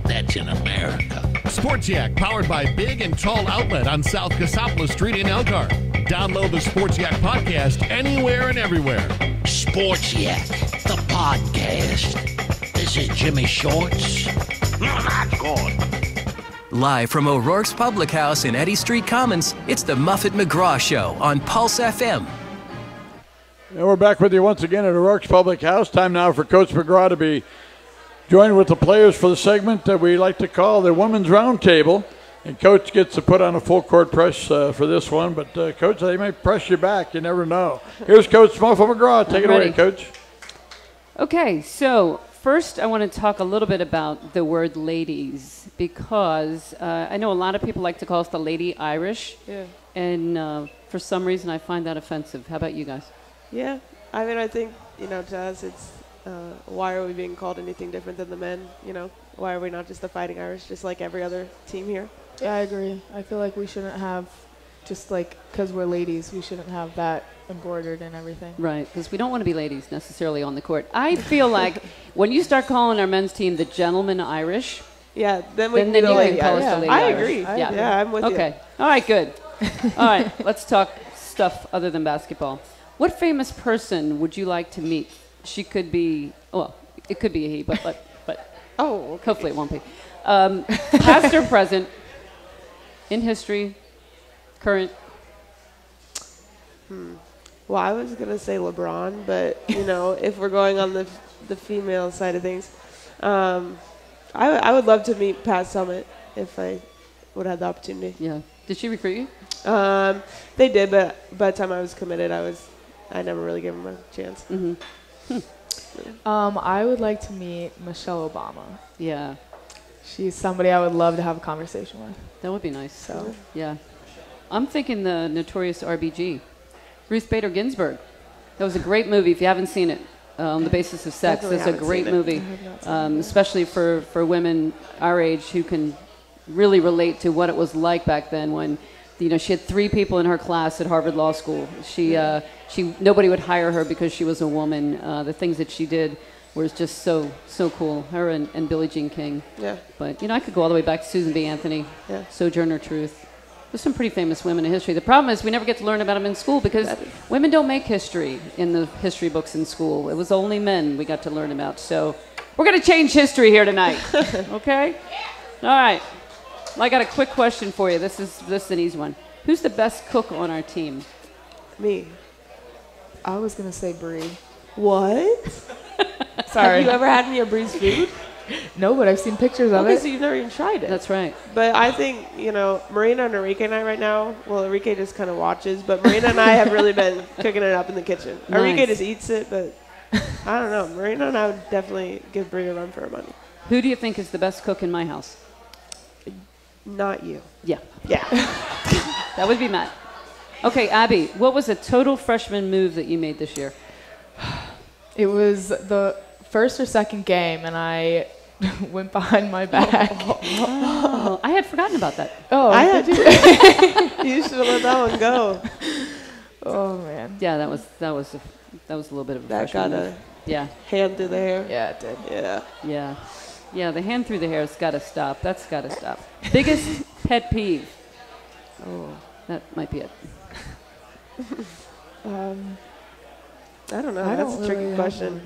That's in America. Sports Yak, powered by Big and Tall Outlet on South Cassopolis Street in Elkhart. Download the Sports Yak podcast anywhere and everywhere. Sports Yak, the podcast. This is Jimmy Shorts. No, not good. Live from O'Rourke's Public House in Eddy Street Commons, it's the Muffet McGraw Show on Pulse FM. And we're back with you once again at O'Rourke's Public House. Time now for Coach McGraw to be joined with the players for the segment that we like to call the Women's Roundtable. And Coach gets to put on a full court press for this one, but Coach, they may press you back. You never know. Here's Coach Muffet McGraw. Take it away, Coach. Okay, so first I want to talk a little bit about the word ladies, because I know a lot of people like to call us the Lady Irish. Yeah. And for some reason I find that offensive. How about you guys? Yeah. I mean, I think, to us it's, why are we being called anything different than the men? Why are we not just the Fighting Irish, just like every other team here? Yeah, I agree. I feel like we shouldn't have, just like, because we're ladies, we shouldn't have that embroidered and everything. Right, because we don't want to be ladies necessarily on the court. I feel like when you start calling our men's team the Gentlemen Irish, then you can call us the Lady I Irish. agree. Yeah, I'm with you. Okay, all right, good. All right, let's talk stuff other than basketball. What famous person would you like to meet? She could be, well, it could be a he, but oh, okay. Hopefully it won't be. Past or present, in history, current. Well, I was going to say LeBron, but, if we're going on the female side of things, I would love to meet Pat Summitt if I would have the opportunity. Yeah. Did she recruit you? They did, but by the time I was committed, I never really gave him a chance. Mm-hmm. I would like to meet Michelle Obama. Yeah. She's somebody I would love to have a conversation with. That would be nice. So, yeah. I'm thinking the notorious RBG, Ruth Bader Ginsburg. That was a great movie. If you haven't seen it, On the Basis of Sex, it's a great movie, especially for women our age who can really relate to what it was like back then when, she had 3 people in her class at Harvard Law School. Nobody would hire her because she was a woman. The things that she did was just so cool. Her and Billie Jean King. Yeah. But I could go all the way back to Susan B. Anthony. Yeah. Sojourner Truth. There's some pretty famous women in history. The problem is we never get to learn about them in school because women don't make history in the history books in school. It was only men we got to learn about. So we're going to change history here tonight. Okay? All right. Well, I got a quick question for you. This is an easy one. Who's the best cook on our team? Me. I was going to say Bree. What? Sorry. Have you ever had any of Bree's food? No, but I've seen pictures of it. So you've never even tried it. That's right. But I think, Marina and Enrique and I right now, well, Enrique just kind of watches, but Marina and I have really been cooking it up in the kitchen. Nice. Enrique just eats it, but I don't know. Marina and I would definitely give Bree a run for her money. Who do you think is the best cook in my house? Not you. Yeah. Yeah. That would be Matt. Okay, Abby, what was a total freshman move that you made this year? It was the first or second game, and I went behind my back. Oh, I had forgotten about that. Oh, I had to. You should have let that one go. Oh man. Yeah, that was a little bit of a that freshman got move. a hand through the hair. Yeah, it did. Yeah, the hand through the hair has got to stop. That's got to stop. Biggest pet peeve? Oh, that might be it. I don't know. That's a tricky question.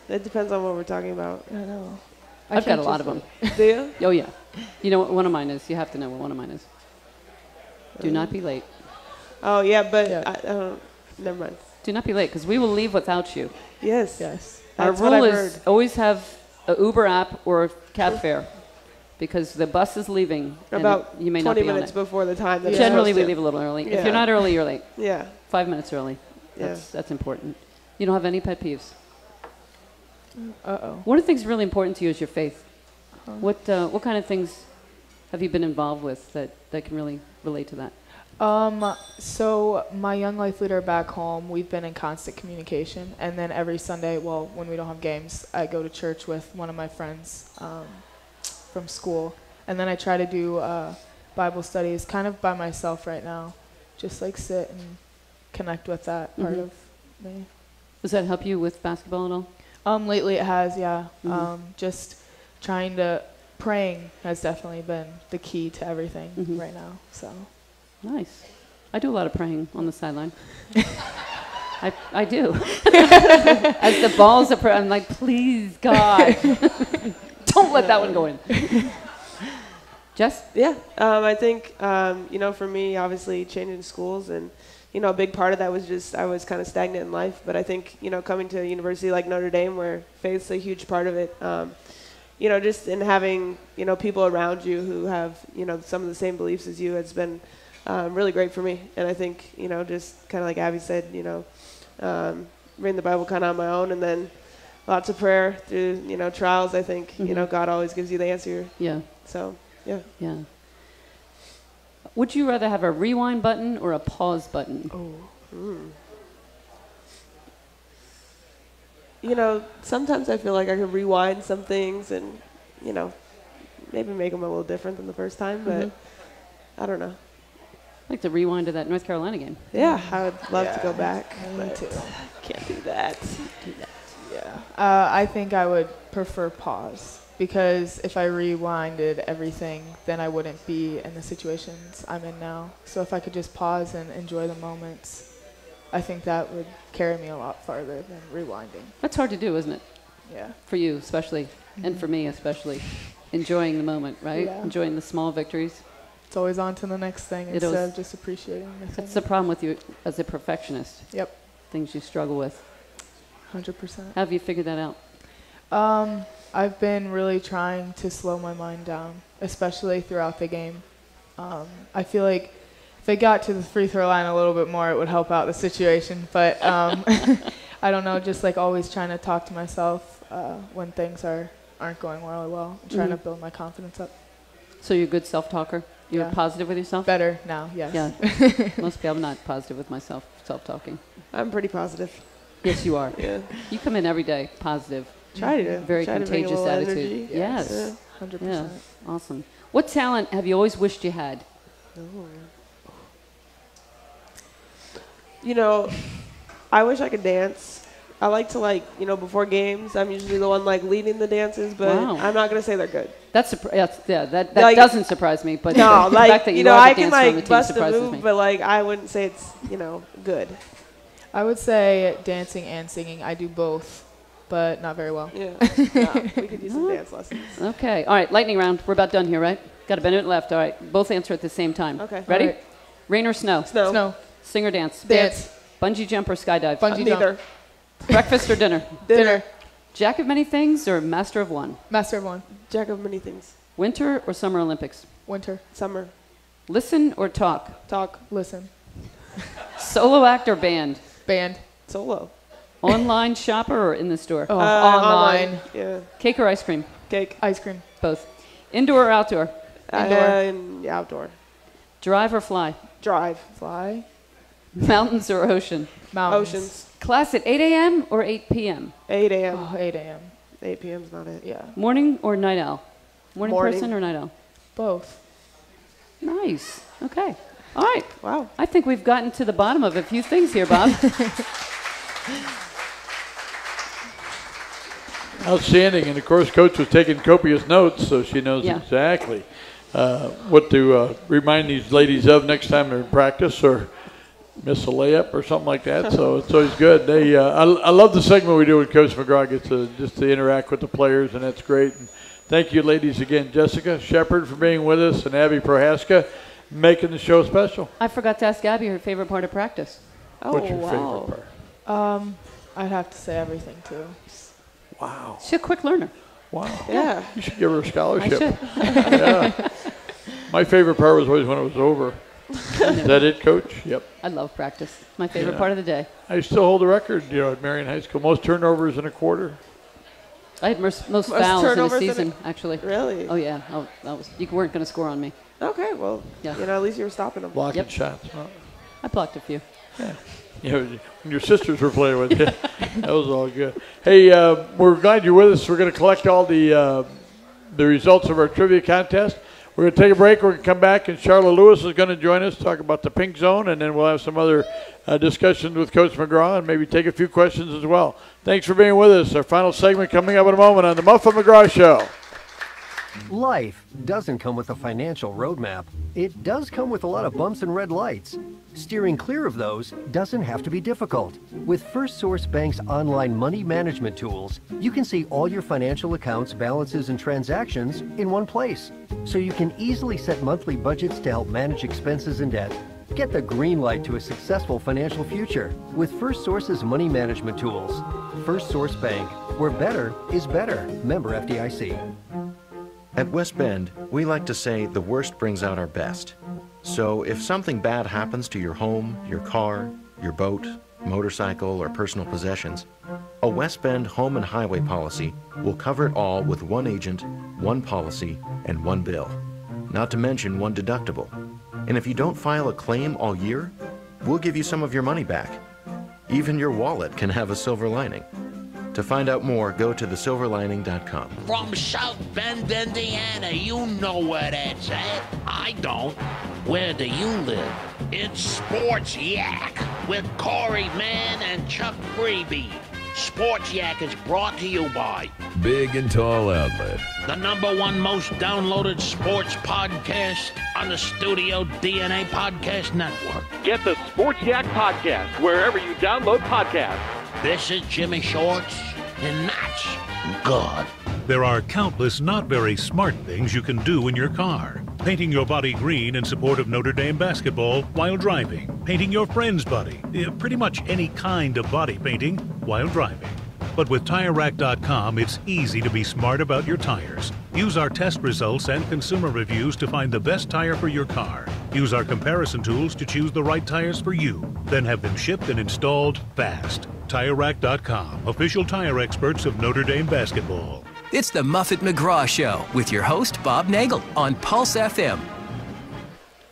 It depends on what we're talking about. I know. I've got a lot of them. Do you? Oh, yeah. You know what one of mine is? You have to know what one of mine is. Do not be late. Oh, yeah, but never mind. Do not be late, because we will leave without you. Yes. Our That's what rule I've is heard. always have an Uber app or a cab fare, because the bus is leaving. About you may 20 not be minutes on it. before the time. That Generally, we leave a little early. Yeah. If you're not early, you're late. Yeah. 5 minutes early. That's important. You don't have any pet peeves? Uh-oh. One of the things really important to you is your faith. What kind of things have you been involved with that can really relate to that? So my young life leader back home, we've been in constant communication, and then every Sunday, well, when we don't have games, I go to church with one of my friends from school, and then I try to do Bible studies kind of by myself right now, just like sit and connect with that part of me. Does that help you with basketball at all? Lately it has, yeah. Just praying has definitely been the key to everything right now. So nice. I do a lot of praying on the sideline. I do. As the balls are, I'm like, please, God, don't let that one go in. Jess? Yeah, I think, for me, obviously changing schools and, a big part of that was just I was kind of stagnant in life. But I think, coming to a university like Notre Dame where faith's a huge part of it, just in having, people around you who have, some of the same beliefs as you has been really great for me. And I think, just kind of like Abby said, reading the Bible kind of on my own, and then lots of prayer through, trials. I think, God always gives you the answer. Yeah. So, yeah. Yeah. Would you rather have a rewind button or a pause button? Sometimes I feel like I can rewind some things and, maybe make them a little different than the first time, but I don't know. I'd like to rewind to that North Carolina game. Yeah, I would love to go back. Me too. Can't do that. Yeah. I think I would prefer pause, because if I rewinded everything, then I wouldn't be in the situations I'm in now. So if I could just pause and enjoy the moments, I think that would carry me a lot farther than rewinding. That's hard to do, isn't it? Yeah. For you especially, and for me especially. Enjoying the moment, right? Yeah. Enjoying the small victories. It's always on to the next thing instead of just appreciating the thing. That's the problem with you as a perfectionist. Yep. Things you struggle with. 100%. How have you figured that out? I've been really trying to slow my mind down, especially throughout the game. I feel like if I got to the free throw line a little bit more, it would help out the situation. But I don't know, just like always trying to talk to myself when things aren't going really well, and trying to build my confidence up. So you're a good self-talker? You're positive with yourself? Better now, yes. Yeah. Most people, I'm not positive with myself, self-talking. I'm pretty positive. Yes, you are. Yeah. You come in every day positive. Try to. Very Try contagious to bring a little attitude. energy. Yes. Yeah. 100%. Yeah. Awesome. What talent have you always wished you had? I wish I could dance. I like to before games, I'm usually the one leading the dances, but I'm not gonna say they're good. That doesn't surprise me, but no, the fact that you are I the can dancer on the team bust a surprises move, me. but I wouldn't say it's good. I would say dancing and singing. I do both, but not very well. Yeah, no, we could use some dance lessons. Okay, all right, lightning round. We're about done here, right? Got a minute left. All right, both answer at the same time. Okay. Ready? Right. Rain or snow? Snow. Snow. Sing or dance? Dance. Bungee jump or skydive? Bungee jump. Neither. Breakfast or dinner? Dinner. Jack of many things or master of one? Master of one. Jack of many things. Winter or summer Olympics? Winter. Summer. Listen or talk? Talk. Listen. Solo act or band? Band. Solo. Online shopper or in the store? Online. Yeah. Cake or ice cream? Cake. Ice cream. Both. Indoor or outdoor? Indoor. Outdoor. Drive or fly? Drive. Fly. Mountains or ocean? Mountains. Oceans. Class at 8 a.m. or 8 p.m.? 8 a.m. Oh, 8 a.m. 8 p.m. is not it. Yeah. Morning or night owl? Morning person or night owl? Both. Nice. Okay. All right. Wow. I think we've gotten to the bottom of a few things here, Bob. Outstanding. And, of course, Coach was taking copious notes, so she knows exactly what to remind these ladies of next time they're in practice or miss a layup or something like that. So it's always good. I love the segment we do when Coach McGraw gets just to interact with the players, and that's great. And thank you, ladies, again. Jessica, Shepard for being with us, and Abbey Prohaska making the show special. I forgot to ask Abby her favorite part of practice. What's your favorite part? I'd have to say everything, too. Wow. She's a quick learner. Wow. Yeah. You should give her a scholarship. I should. Yeah. My favorite part was always when it was over. Is that it, Coach? Yep. I love practice. My favorite part of the day. I still hold the record, at Marion High School. Most turnovers in a quarter. I had most fouls in a season, actually. Really? Oh, yeah. Oh, you weren't going to score on me. Okay, well, at least you were stopping them. Blocking shots. Huh? I blocked a few. Yeah. When your sisters were playing with you. That was all good. Hey, we're glad you're with us. We're going to collect all the results of our trivia contest. We're going to take a break. We're going to come back, and Charlotte Lewis is going to join us, talk about the pink zone, and then we'll have some other discussions with Coach McGraw and maybe take a few questions as well. Thanks for being with us. Our final segment coming up in a moment on the Muffet McGraw Show. Life doesn't come with a financial roadmap. It does come with a lot of bumps and red lights. Steering clear of those doesn't have to be difficult. With First Source Bank's online money management tools, you can see all your financial accounts, balances, and transactions in one place. So you can easily set monthly budgets to help manage expenses and debt. Get the green light to a successful financial future with First Source's money management tools. First Source Bank, where better is better. Member FDIC. At West Bend, we like to say the worst brings out our best. So if something bad happens to your home, your car, your boat, motorcycle, or personal possessions, a West Bend home and highway policy will cover it all with one agent, one policy, and one bill. Not to mention one deductible. And if you don't file a claim all year, we'll give you some of your money back. Even your wallet can have a silver lining. To find out more, go to thesilverlining.com. From South Bend, Indiana, you know where that's at. I don't. Where do you live? It's Sports Yak with Corey Mann and Chuck Freebie. Sports Yak is brought to you by Big and Tall Outlet, the #1 most downloaded sports podcast on the Studio DNA Podcast Network. Get the Sports Yak Podcast wherever you download podcasts. This is Jimmy Shorts, and that's good. There are countless not very smart things you can do in your car. Painting your body green in support of Notre Dame basketball while driving. Painting your friend's body. Pretty much any kind of body painting while driving. But with TireRack.com, it's easy to be smart about your tires. Use our test results and consumer reviews to find the best tire for your car. Use our comparison tools to choose the right tires for you. Then have them shipped and installed fast. TireRack.com, official tire experts of Notre Dame basketball. It's the Muffet McGraw Show with your host, Bob Nagel, on Pulse FM.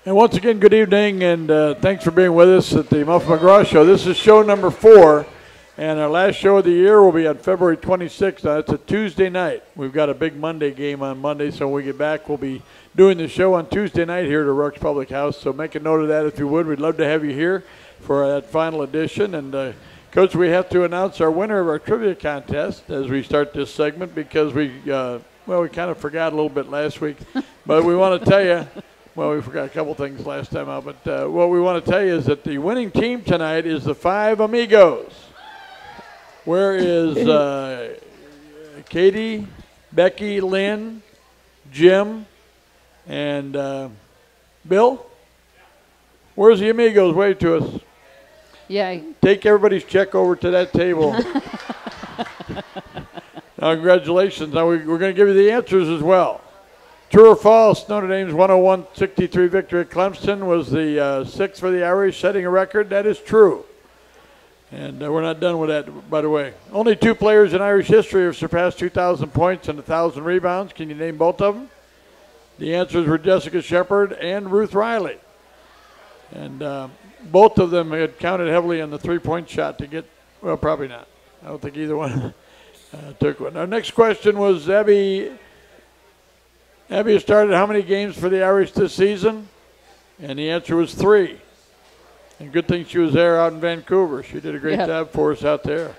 And once again, good evening, and thanks for being with us at the Muffet McGraw Show. This is show number 4, and our last show of the year will be on February 26th. It's a Tuesday night. We've got a big Monday game on Monday, so when we get back, we'll be doing the show on Tuesday night here at O'Rourke's Public House. So make a note of that if you would. We'd love to have you here for that final edition. And Coach, we have to announce our winner of our trivia contest as we start this segment because we kind of forgot a little bit last week. But we want to tell you, well, we forgot a couple things last time out, but what we want to tell you is that the winning team tonight is the 5 Amigos. Where is Katie, Becky, Lynn, Jim, and Bill? Where's the Amigos? Wave to us. Yeah. Take everybody's check over to that table. Now, congratulations. Now, we're going to give you the answers as well. True or false, Notre Dame's 101-63 victory at Clemson was the 6th for the Irish, setting a record. That is true. And we're not done with that, by the way. Only 2 players in Irish history have surpassed 2,000 points and 1,000 rebounds. Can you name both of them? The answers were Jessica Shepard and Ruth Riley. And both of them had counted heavily on the three-point shot to get, well, probably not. I don't think either one took one. Our next question was Abbey has started how many games for the Irish this season? And the answer was 3. And good thing she was there out in Vancouver. She did a great job for us out there.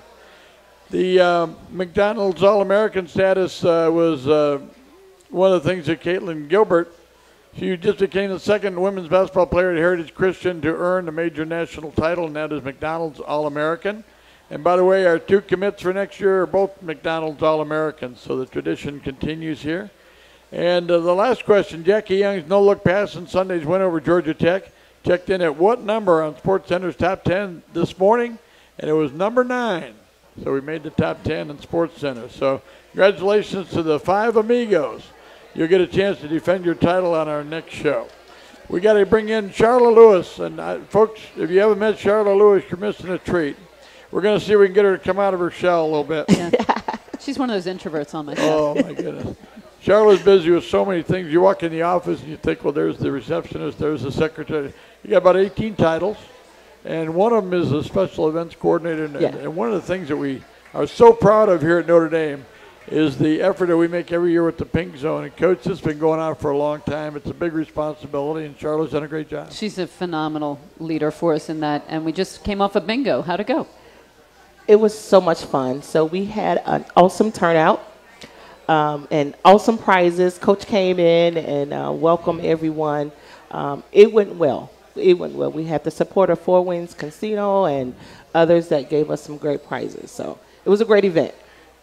The McDonald's All-American status was one of the things that Caitlin Gilbert, she just became the 2nd women's basketball player at Heritage Christian to earn a major national title, and that is McDonald's All-American. And by the way, our 2 commits for next year are both McDonald's All-Americans, so the tradition continues here. And the last question, Jackie Young's no-look pass in Sunday's win over Georgia Tech checked in at what number on SportsCenter's top 10 this morning? And it was number 9. So we made the top 10 in SportsCenter. So congratulations to the 5 Amigos. You'll get a chance to defend your title on our next show. We got to bring in Charla Lewis. And folks, if you haven't met Charla Lewis, you're missing a treat. We're going to see if we can get her to come out of her shell a little bit. Yeah. She's one of those introverts on my show. Oh, my goodness. Charlotte's busy with so many things. You walk in the office and you think, well, there's the receptionist, there's the secretary. You got about 18 titles, and one of them is a special events coordinator. And one of the things that we are so proud of here at Notre Dame is the effort that we make every year with the Pink Zone. And, Coach, this has been going on for a long time. It's a big responsibility, and Charlotte's done a great job. She's a phenomenal leader for us in that, and we just came off a bingo. How'd it go? It was so much fun. So we had an awesome turnout. And awesome prizes. Coach came in and welcomed everyone. It went well. It went well. We had the support of Four Winds Casino and others that gave us some great prizes. So it was a great event.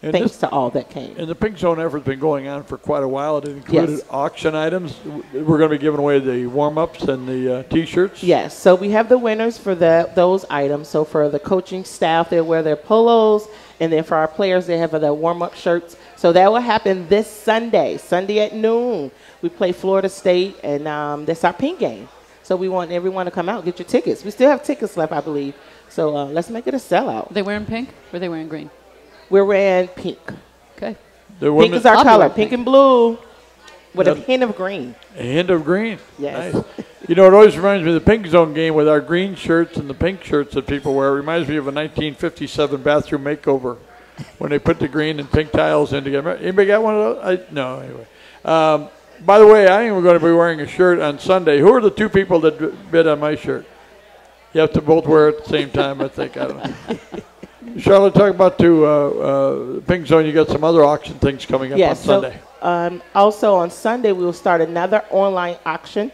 And thanks to all that came. And the Pink Zone effort's been going on for quite a while. It included auction items. We're going to be giving away the warm-ups and the T-shirts. Yes, so we have the winners for those items. So for the coaching staff, they'll wear their polos, and then for our players, they have their warm-up shirts. So that will happen this Sunday at noon. We play Florida State, and that's our pink game. So we want everyone to come out, get your tickets. We still have tickets left, I believe. So let's make it a sellout. Are they wearing pink or are they wearing green? We're wearing pink. Okay. Pink is our color, pink and blue, with a hint of green. A hint of green. Yes. Nice. You know, it always reminds me of the Pink Zone game with our green shirts and the pink shirts that people wear. It reminds me of a 1957 bathroom makeover when they put the green and pink tiles in together. Anybody got one of those? No, anyway. By the way, I am going to be wearing a shirt on Sunday. Who are the two people that bid on my shirt? You have to both wear it at the same time, I think. I don't know. Charlotte, talk about Pink Zone. You got some other auction things coming up on Sunday. Also on Sunday, we will start another online auction.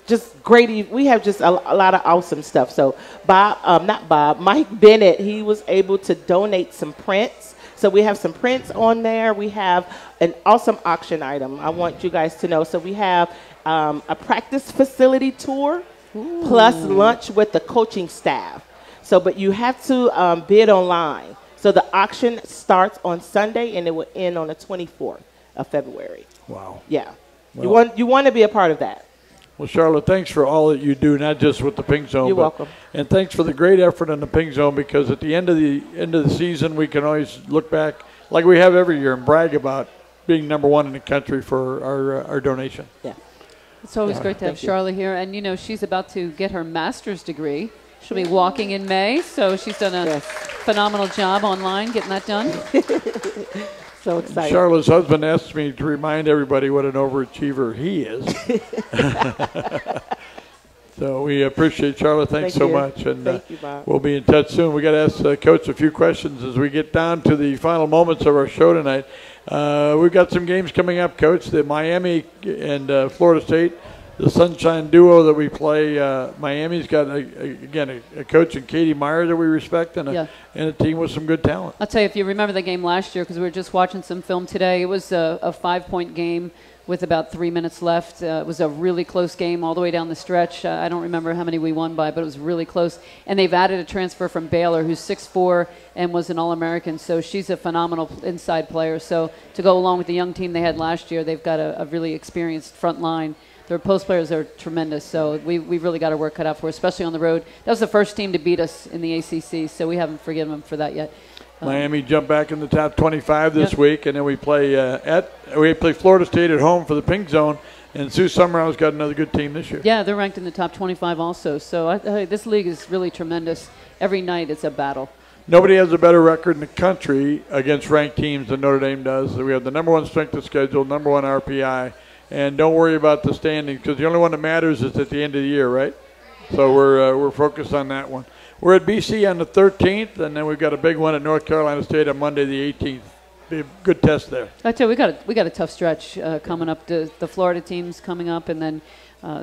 Just great. We have just a lot of awesome stuff. So Mike Bennett, he was able to donate some prints. So we have some prints on there. We have an awesome auction item I want you guys to know. So we have a practice facility tour plus lunch with the coaching staff. So, but you have to bid online. So the auction starts on Sunday and it will end on the 24th of February. Wow. Yeah. Well, you want to be a part of that. Well, Charlotte, thanks for all that you do, not just with the Pink Zone. You're welcome. And thanks for the great effort in the Pink Zone, because at the end of the season, we can always look back, like we have every year, and brag about being number one in the country for our donation. Yeah. It's always great to have Charlotte here. And, you know, she's about to get her master's degree. She'll be walking in May, so she's done a phenomenal job online getting that done. So excited. Charlotte's husband asked me to remind everybody what an overachiever he is. So we appreciate Charlotte. Thanks so much. And Thank you, Bob. We'll be in touch soon. We got to ask Coach a few questions as we get down to the final moments of our show tonight. We've got some games coming up, Coach. The Miami and Florida State. The Sunshine Duo that we play, Miami's got, a coach in Katie Meyer that we respect and a team with some good talent. I'll tell you, if you remember the game last year, because we were just watching some film today, it was a 5-point game with about 3 minutes left. It was a really close game all the way down the stretch. I don't remember how many we won by, but it was really close. And they've added a transfer from Baylor who's 6'4" and was an All-American, so she's a phenomenal inside player. So to go along with the young team they had last year, they've got a really experienced front line. Their post players are tremendous, so we've really got our work cut out for us, especially on the road. That was the first team to beat us in the ACC, so we haven't forgiven them for that yet. Miami jumped back in the top 25 this week, and then we play Florida State at home for the Pink Zone, and Sue Summerhouse got another good team this year. Yeah, they're ranked in the top 25 also, so this league is really tremendous. Every night it's a battle. Nobody has a better record in the country against ranked teams than Notre Dame does. So we have the number one strength of schedule, number one RPI. And don't worry about the standings, because the only one that matters is at the end of the year, right? So we're focused on that one. We're at BC on the 13th, and then we've got a big one at North Carolina State on Monday the 18th. Be a good test there. I tell you, we got a tough stretch coming up. The Florida team's coming up, and then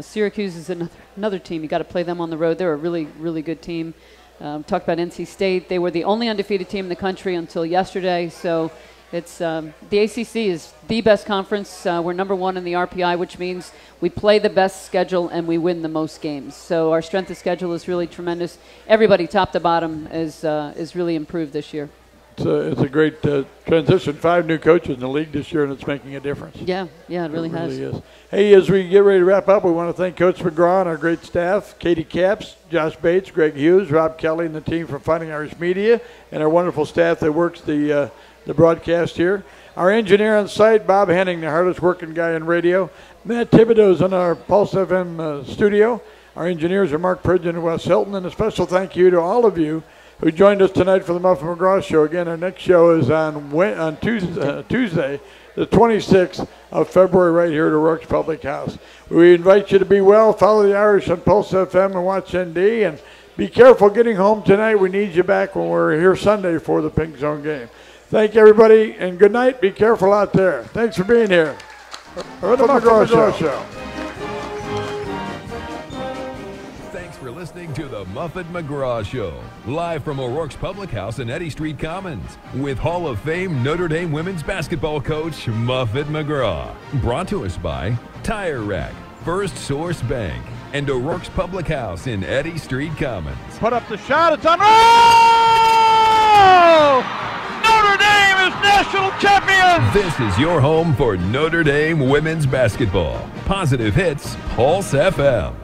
Syracuse is another team. You got to play them on the road. They're a really, really good team. Talked about NC State. They were the only undefeated team in the country until yesterday. So it's the ACC is the best conference. We're number one in the RPI, which means we play the best schedule and we win the most games. So our strength of schedule is really tremendous. Everybody, top to bottom, is really improved this year. It's a great transition. 5 new coaches in the league this year, and it's making a difference. Yeah, it really has. Is. Hey, as we get ready to wrap up, we want to thank Coach McGraw and our great staff, Katie Capps, Josh Bates, Greg Hughes, Rob Kelly, and the team from Fighting Irish Media, and our wonderful staff that works the broadcast here. Our engineer on site, Bob Henning, the hardest working guy in radio. Matt Thibodeau's in our Pulse FM studio. Our engineers are Mark Pridgeon and Wes Hilton, and a special thank you to all of you who joined us tonight for the Muffet McGraw Show. Again, our next show is on Tuesday, the 26th of February, right here at O'Rourke's Public House. We invite you to be well, follow the Irish on Pulse FM and watch ND, and be careful getting home tonight. We need you back when we're here Sunday for the Pink Zone game. Thank you, everybody, and good night. Be careful out there. Thanks for being here. The McGraw Show. Thanks for listening. listening to the Muffet McGraw Show, live from O'Rourke's Public House in Eddy Street Commons, with Hall of Fame Notre Dame women's basketball coach Muffet McGraw. Brought to us by Tire Rack, First Source Bank, and O'Rourke's Public House in Eddy Street Commons. Put up the shot. It's on. Oh! Notre Dame is national champions! This is your home for Notre Dame women's basketball. Positive Hits, Pulse FM.